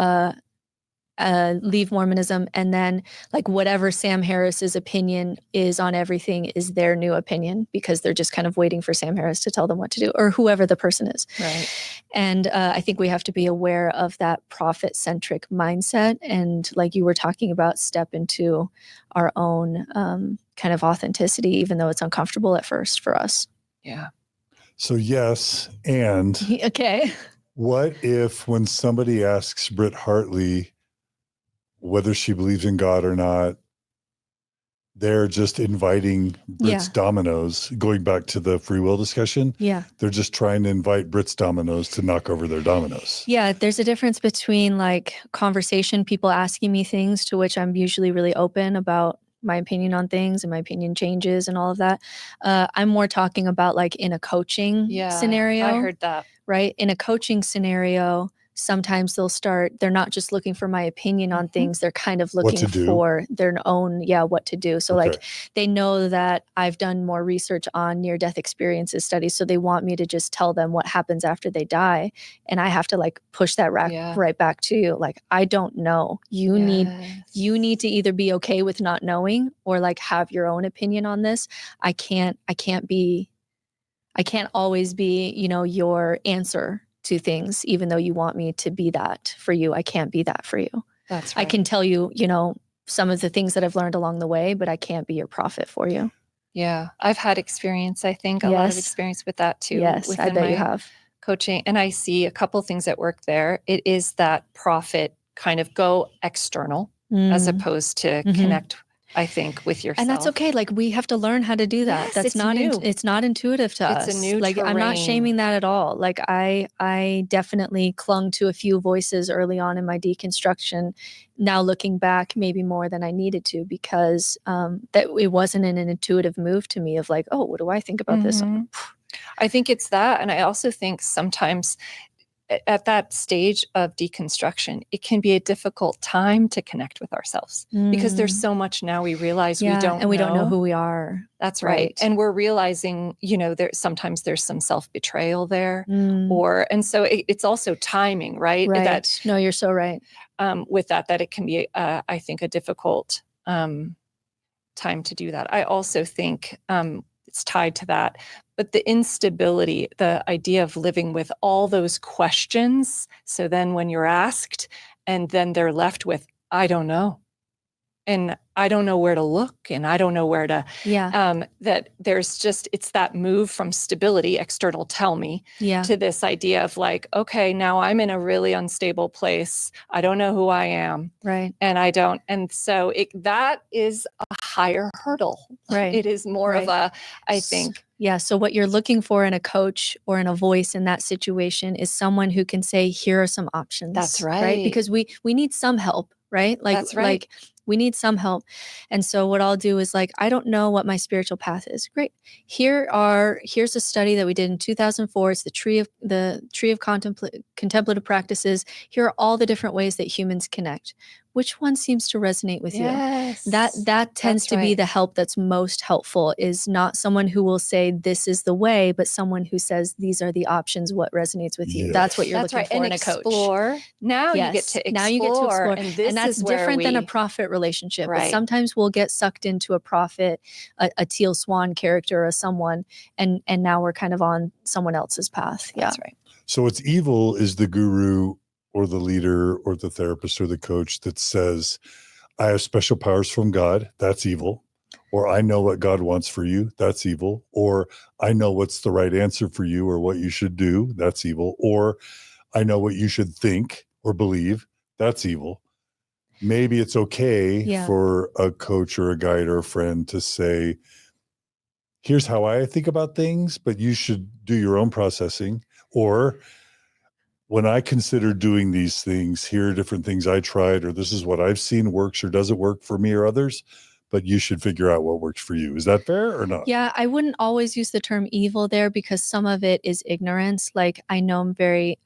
leave Mormonism, and then like whatever Sam Harris's opinion is on everything is their new opinion, because they're just kind of waiting for Sam Harris to tell them what to do, or whoever the person is. Right. And I think we have to be aware of that prophet-centric mindset, and like you were talking about, step into our own kind of authenticity, even though it's uncomfortable at first for us. Yeah. So yes, and okay. What if when somebody asks Britt Hartley whether she believes in God or not, they're just inviting Britt's dominoes, going back to the free will discussion. Yeah. They're just trying to invite Britt's dominoes to knock over their dominoes. Yeah. There's a difference between like conversation, people asking me things to which I'm usually really open about my opinion on things, and my opinion changes and all of that. I'm more talking about like in a coaching scenario. I heard that. Right. In a coaching scenario, sometimes they're not just looking for my opinion on things. They're kind of looking for their own, what to do. So like they know that I've done more research on near-death experiences studies. So they want me to just tell them what happens after they die. And I have to like push that right back to you. Like, I don't know. You need to either be okay with not knowing, or like have your own opinion on this. I can't always be, your answer to things, even though you want me to be that for you. I can't be that for you. That's right. I can tell you, some of the things that I've learned along the way, but I can't be your prophet for you. Yeah. I've had experience, I think, a lot of experience with that too. Yes, I bet you have. Coaching. And I see a couple things at work there. It is that prophet kind of go external as opposed to connect, I think, with yourself. And that's okay. Like, we have to learn how to do that. Yes, that's not it's not intuitive to us. It's a new like terrain. I'm not shaming that at all. Like I definitely clung to a few voices early on in my deconstruction. Now looking back, maybe more than I needed to, because that it wasn't an intuitive move to me of like, oh, what do I think about this? I think it's that. And I also think sometimes at that stage of deconstruction, it can be a difficult time to connect with ourselves because there's so much now we realize we don't know who we are. That's right. And we're realizing, sometimes there's some self-betrayal there, and so it's also timing, right? Right. No, you're so right. With that it can be, I think, a difficult time to do that. I also think it's tied to that. But the instability, the idea of living with all those questions. So then when you're asked, and then they're left with, I don't know. And I don't know where to look, and I don't know where to, that there's just, it's that move from stability, external tell me, to this idea of like, okay, now I'm in a really unstable place. I don't know who I am. Right. And so that is a higher hurdle. Right. It is more of a, I think. Yeah. So what you're looking for in a coach or in a voice in that situation is someone who can say, here are some options. That's right. Because we need some help, right? Like, that's right. Like we need some help. And so what I'll do is like, I don't know what my spiritual path is. Great. Here's a study that we did in 2004. It's the tree of contemplative practices. Here are all the different ways that humans connect. which one seems to resonate with you? Yes. That tends to be the help that's most helpful, is not someone who will say this is the way, but someone who says these are the options, what resonates with you. Yes. That's what you're looking for in a coach. Explore. Now you get to explore. Now you get to explore. And that's different than a prophet relationship. Right. But sometimes we'll get sucked into a prophet, a teal swan character or someone, and now we're kind of on someone else's path. That's right. So what's evil is the guru or the leader or the therapist or the coach that says, I have special powers from God. That's evil. Or I know what God wants for you. That's evil. Or I know what's the right answer for you or what you should do. That's evil. Or I know what you should think or believe. That's evil. Maybe it's okay for a coach or a guide or a friend to say, here's how I think about things, but you should do your own processing. Or when I consider doing these things, here are different things I tried, or this is what I've seen works or doesn't work for me or others, but you should figure out what works for you. Is that fair or not? Yeah, I wouldn't always use the term evil there, because some of it is ignorance. Like I know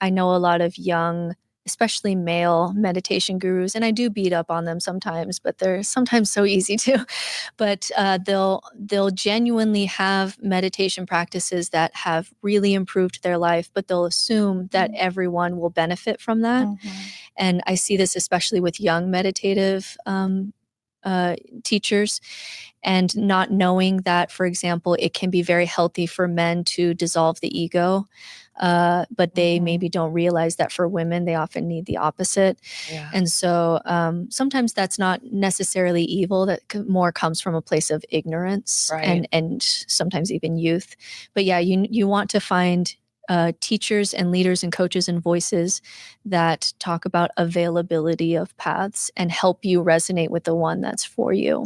a lot of young, especially male meditation gurus, and I do beat up on them sometimes, but they're sometimes so easy to. But they'll genuinely have meditation practices that have really improved their life, but they'll assume that everyone will benefit from that. And I see this especially with young meditative teachers, and not knowing that, for example, it can be very healthy for men to dissolve the ego, but they maybe don't realize that for women, they often need the opposite. Yeah. And so sometimes that's not necessarily evil. That more comes from a place of ignorance, right, and sometimes even youth. But yeah, you want to find teachers and leaders and coaches and voices that talk about availability of paths and help you resonate with the one that's for you.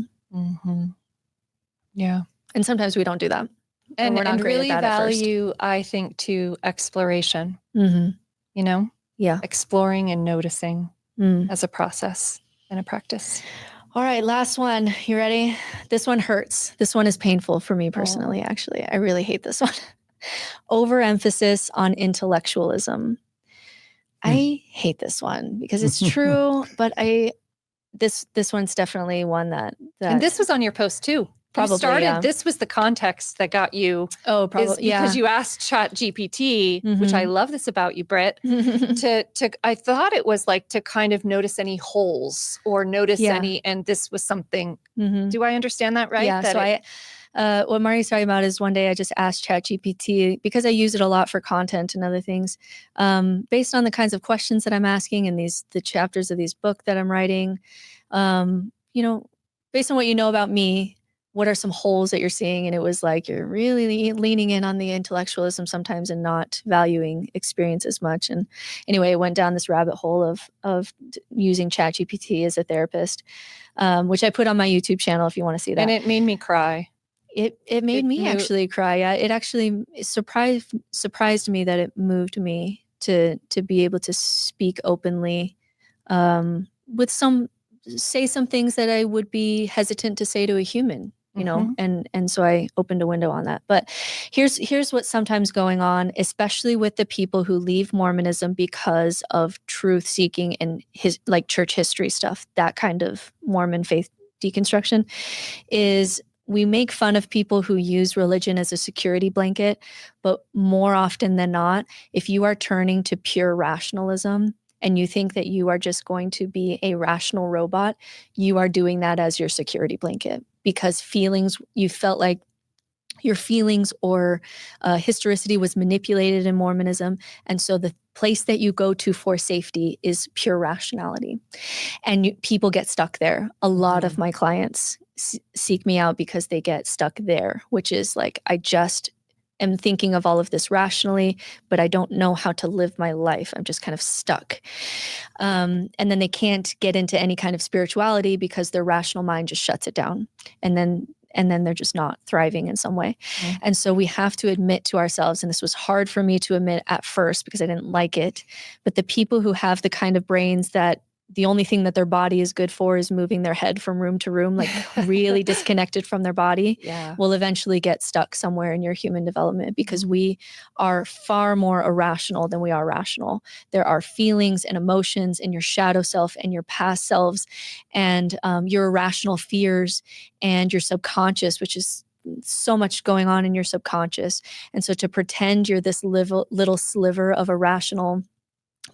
Yeah. And sometimes we don't do that. And we're not great really at that value, I think, to exploration, Mm-hmm. you know, Yeah. exploring and noticing Mm. as a process and a practice. All right, last one. You ready? This one hurts. This one is painful for me personally, actually. I really hate this one. Overemphasis on intellectualism. I hate this one because it's true, but this one's definitely one that And this was on your post too. Probably, you started, yeah. This was the context that got you. Oh, probably, yeah. Because you asked ChatGPT, which I love this about you, Britt, I thought it was like to kind of notice any holes or notice any, and this was something. Do I understand that right? Yeah, that so what Mari's talking about is one day I just asked ChatGPT, because I use it a lot for content and other things, based on the kinds of questions that I'm asking and the chapters of these book that I'm writing, based on what you know about me, what are some holes that you're seeing? And it was like, you're really leaning in on the intellectualism sometimes and not valuing experience as much. And anyway, it went down this rabbit hole of using ChatGPT as a therapist, which I put on my YouTube channel if you want to see that. And it made me cry. It made me actually cry. Yeah, it actually surprised me that it moved me to be able to speak openly, say some things that I would be hesitant to say to a human, and so I opened a window on that. But here's what's sometimes going on, especially with the people who leave Mormonism because of truth seeking and like church history stuff, that kind of Mormon faith deconstruction, is we make fun of people who use religion as a security blanket, but more often than not, if you are turning to pure rationalism and you think that you are just going to be a rational robot, you are doing that as your security blanket, because you felt like your feelings or historicity was manipulated in Mormonism. And so the place that you go to for safety is pure rationality. And people get stuck there. A lot of my clients seek me out because they get stuck there, which is like, I just am thinking of all of this rationally, but I don't know how to live my life. I'm just kind of stuck. And then they can't get into any kind of spirituality because their rational mind just shuts it down. And then they're just not thriving in some way. And so we have to admit to ourselves, and this was hard for me to admit at first because I didn't like it, but the people who have the kind of brains that the only thing that their body is good for is moving their head from room to room, like really disconnected from their body, will eventually get stuck somewhere in your human development, because we are far more irrational than we are rational. There are feelings and emotions in your shadow self and your past selves, and your irrational fears and your subconscious, which is so much going on in your subconscious. And so to pretend you're this little sliver of a rational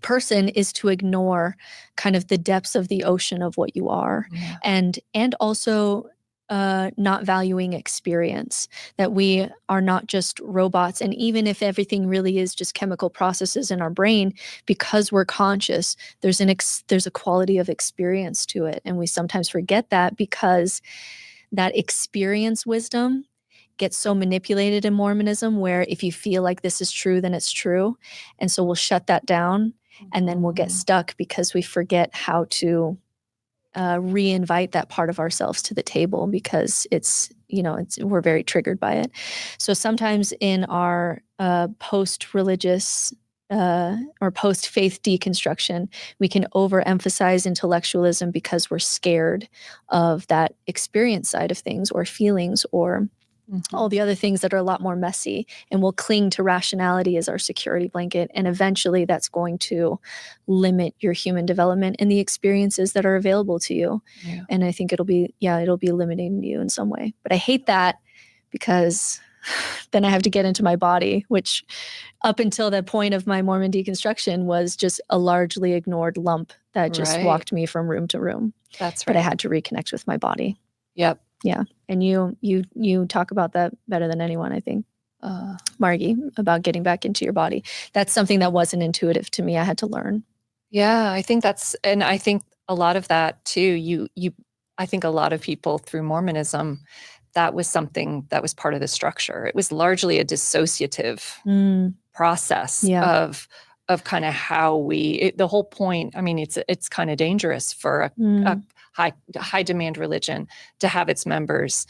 person is to ignore kind of the depths of the ocean of what you are. And also not valuing experience, that we are not just robots. And even if everything really is just chemical processes in our brain, because we're conscious, there's a quality of experience to it. And we sometimes forget that, because that experience wisdom gets so manipulated in Mormonism, where if you feel like this is true, then it's true. And so we'll shut that down, and then we'll get stuck because we forget how to re-invite that part of ourselves to the table, because we're very triggered by it. So sometimes in our post-religious or post-faith deconstruction, we can overemphasize intellectualism because we're scared of that experience side of things, or feelings, or all the other things that are a lot more messy, and we'll cling to rationality as our security blanket. And eventually that's going to limit your human development and the experiences that are available to you. And I think it'll be limiting you in some way. But I hate that, because then I have to get into my body, which up until that point of my Mormon deconstruction was just a largely ignored lump that just walked me from room to room. That's right. But I had to reconnect with my body. Yep. Yeah. And you talk about that better than anyone, I think, Margie, about getting back into your body. That's something that wasn't intuitive to me. I had to learn. Yeah, I think I think a lot of that too, I think a lot of people through Mormonism, that was something that was part of the structure. It was largely a dissociative process of kind of how the whole point. I mean, it's kind of dangerous for a high demand religion to have its members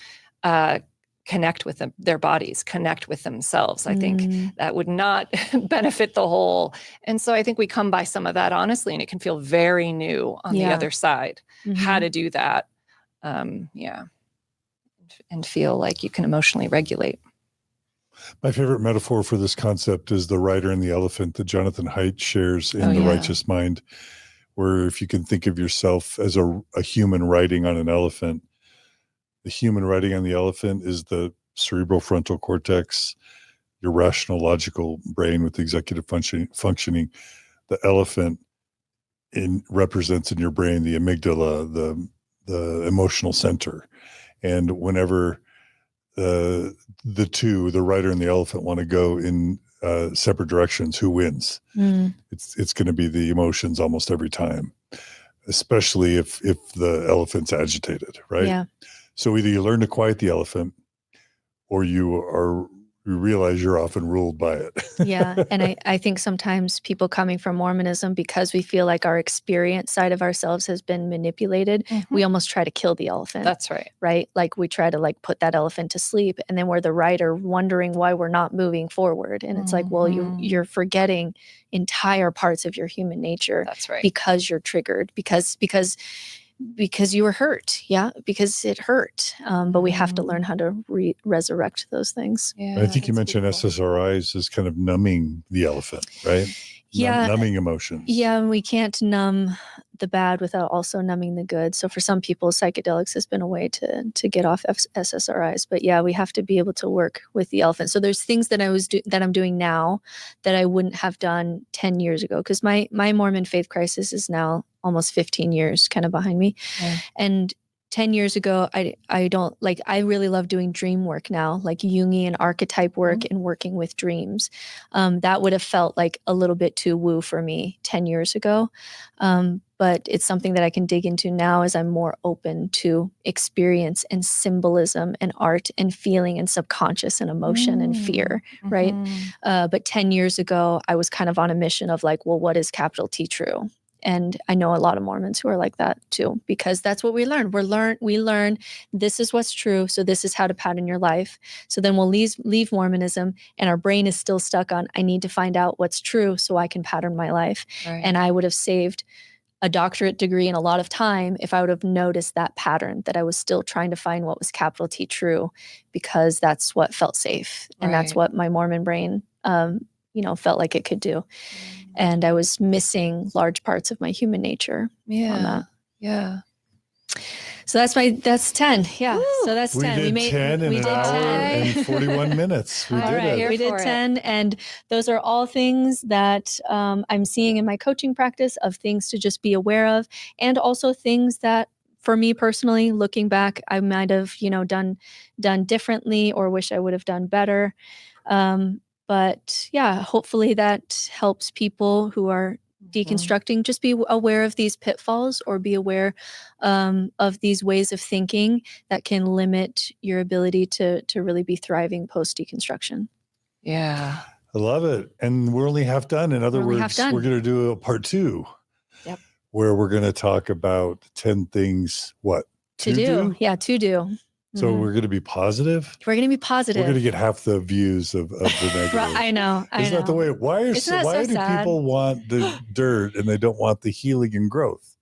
connect with their bodies, connect with themselves. I think that would not benefit the whole. And so I think we come by some of that honestly, and it can feel very new on the other side, how to do that. And feel like you can emotionally regulate. My favorite metaphor for this concept is the rider and the elephant that Jonathan Haidt shares in The Righteous Mind, where if you can think of yourself as a human riding on an elephant, the human riding on the elephant is the cerebral frontal cortex, your rational, logical brain with executive functioning. The elephant represents in your brain the amygdala, the emotional center. And whenever the rider and the elephant, want to go in separate directions, who wins? It's going to be the emotions almost every time, especially if the elephant's agitated, right? Yeah. So either you learn to quiet the elephant, or you realize you're often ruled by it. Yeah. And I think sometimes people coming from Mormonism, because we feel like our experience side of ourselves has been manipulated, we almost try to kill the elephant. That's right. Right? Like we try to put that elephant to sleep, and then we're the rider wondering why we're not moving forward. And it's like, well, you're forgetting entire parts of your human nature. That's right. Because you're triggered, because you were hurt. Yeah. Because it hurt. But we have to learn how to resurrect those things. Yeah, I think you mentioned beautiful. SSRIs as kind of numbing the elephant, right? Yeah. Numbing emotions. Yeah. And we can't numb the bad without also numbing the good. So for some people, psychedelics has been a way to get off SSRIs. But yeah, we have to be able to work with the elephant. So there's things that that I'm doing now that I wouldn't have done 10 years ago, because my Mormon faith crisis is now almost 15 years kind of behind me. Yeah. And 10 years ago, I really love doing dream work now, like Jungian archetype work and working with dreams. That would have felt like a little bit too woo for me 10 years ago. But it's something that I can dig into now as I'm more open to experience and symbolism and art and feeling and subconscious and emotion and fear, right? But 10 years ago, I was kind of on a mission of well, what is capital T true? And I know a lot of Mormons who are like that too, because that's what we learn. We learn this is what's true. So this is how to pattern your life. So then we'll leave Mormonism, and our brain is still stuck on, I need to find out what's true so I can pattern my life. Right. And I would have saved a doctorate degree and a lot of time if I would have noticed that pattern, that I was still trying to find what was capital T true, because that's what felt safe. And that's what my Mormon brain, felt like it could do. And I was missing large parts of my human nature on that. Yeah. So that's 10. Yeah. Woo! So that's 10. We did 10 in an hour and 41 minutes. We did it. We did 10. And those are all things that I'm seeing in my coaching practice, of things to just be aware of, and also things that, for me personally, looking back, I might have, done differently or wish I would have done better. But yeah, hopefully that helps people who are deconstructing just be aware of these pitfalls, or be aware of these ways of thinking that can limit your ability to really be thriving post deconstruction. Yeah. I love it. And we're only half done. In other words, we're going to do a part 2. Yep. Where we're going to talk about 10 things, to do? Yeah, to do. So we're going to be positive. We're going to be positive. We're going to get half the views of the negative. I know. Isn't that the way? Why do sad? People want the dirt and they don't want the healing and growth?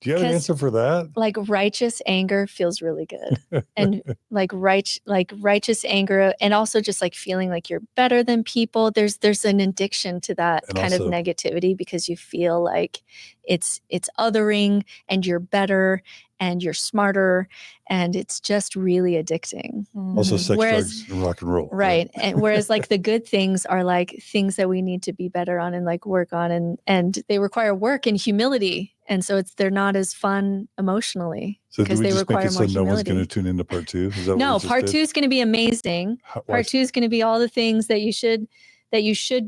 Do you have an answer for that? Like, righteous anger feels really good, and like righteous anger, and also just like feeling like you're better than people. There's an addiction to that kind of negativity, because you feel like it's othering, and you're better, and you're smarter, and it's just really addicting. Also, sex, drugs, and rock and roll. Right. And whereas like the good things are like things that we need to be better on and like work on, and they require work and humility. And so they're not as fun emotionally, because they require more humility. No one's going to tune into part 2? Is that no, part 2 is going to be amazing. Part 2 is going to be all the things that you should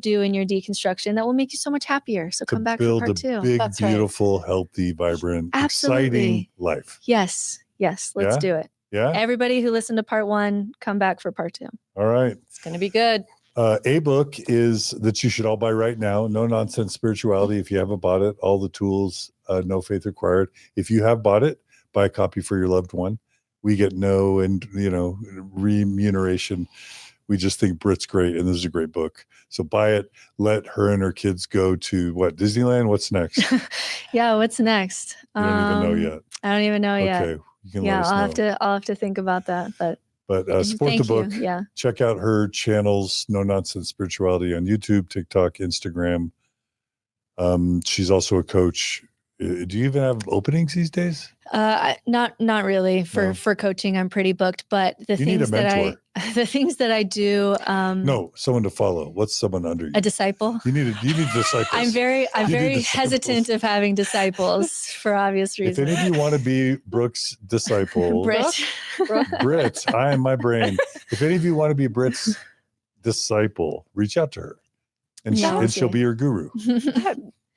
do in your deconstruction that will make you so much happier. So come back for part 2. Build a big, beautiful, healthy, vibrant, exciting life. Yes. Let's do it. Yeah. Everybody who listened to part 1, come back for part 2. All right. It's going to be good. A book is that you should all buy right now. No Nonsense Spirituality. If you haven't bought it, all the tools, no faith required. If you have bought it, buy a copy for your loved one. We get no remuneration. We just think Britt's great, and this is a great book. So buy it. Let her and her kids go to Disneyland? What's next? Yeah, what's next? You don't even know yet. I don't even know yet. Okay, you can let us know. I'll have to think about that. But support the book. Yeah. Check out her channels, No Nonsense Spirituality, on YouTube, TikTok, Instagram. She's also a coach. Do you even have openings these days? Not really for coaching. I'm pretty booked, but the things that I do. No, someone to follow. What's someone under you? A disciple. You need disciples. I'm very hesitant of having disciples for obvious reasons. If any of you want to be Brooke's disciple, Britt, I am my brain. If any of you want to be Britt's disciple, reach out to her, and she'll be your guru.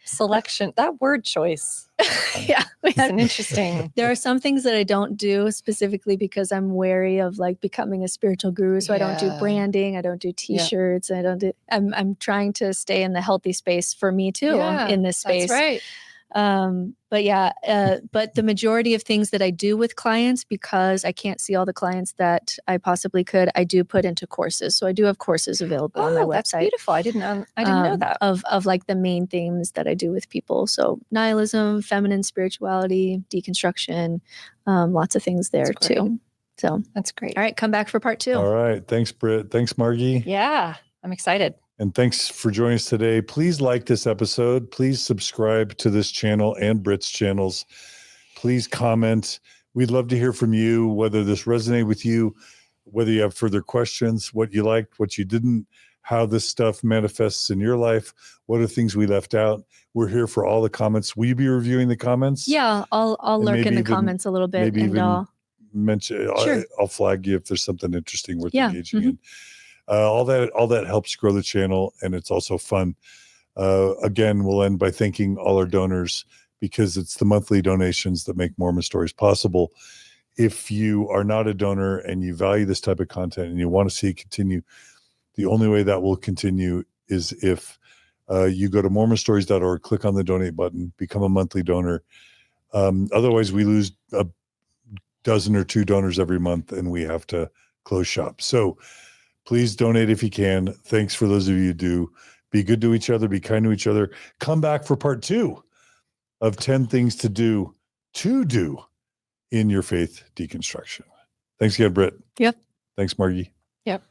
Selection, that word choice. Yeah, it's an interesting. There are some things that I don't do specifically because I'm wary of like becoming a spiritual guru. So I don't do branding. I don't do T-shirts. I don't do. I'm trying to stay in the healthy space for me too. In this space, that's right. But the majority of things that I do with clients, because I can't see all the clients that I possibly could, I do put into courses. So I do have courses available on my website. That's beautiful. I didn't know that. Of like the main themes that I do with people. So nihilism, feminine spirituality, deconstruction, lots of things there too. So that's great. All right. Come back for part 2. All right. Thanks, Britt. Thanks, Margie. Yeah. I'm excited. And thanks for joining us today. Please like this episode. Please subscribe to this channel and Britt's channels. Please comment. We'd love to hear from you, whether this resonated with you, whether you have further questions, what you liked, what you didn't, how this stuff manifests in your life. What are things we left out? We're here for all the comments. Will you be reviewing the comments? Yeah, I'll lurk in the comments a little bit. Maybe and even mention. I'll flag you if there's something interesting worth engaging in. All that helps grow the channel, and it's also fun. Again, we'll end by thanking all our donors, because it's the monthly donations that make Mormon Stories possible. If you are not a donor and you value this type of content and you want to see it continue, the only way that will continue is if you go to mormonstories.org, click on the donate button, become a monthly donor. Otherwise, we lose a dozen or 2 donors every month, and we have to close shop. So please donate if you can. Thanks for those of you who do. Be good to each other. Be kind to each other. Come back for part 2. of 10 things to do in your faith deconstruction. Thanks again, Britt. Yep. Thanks, Margie. Yep.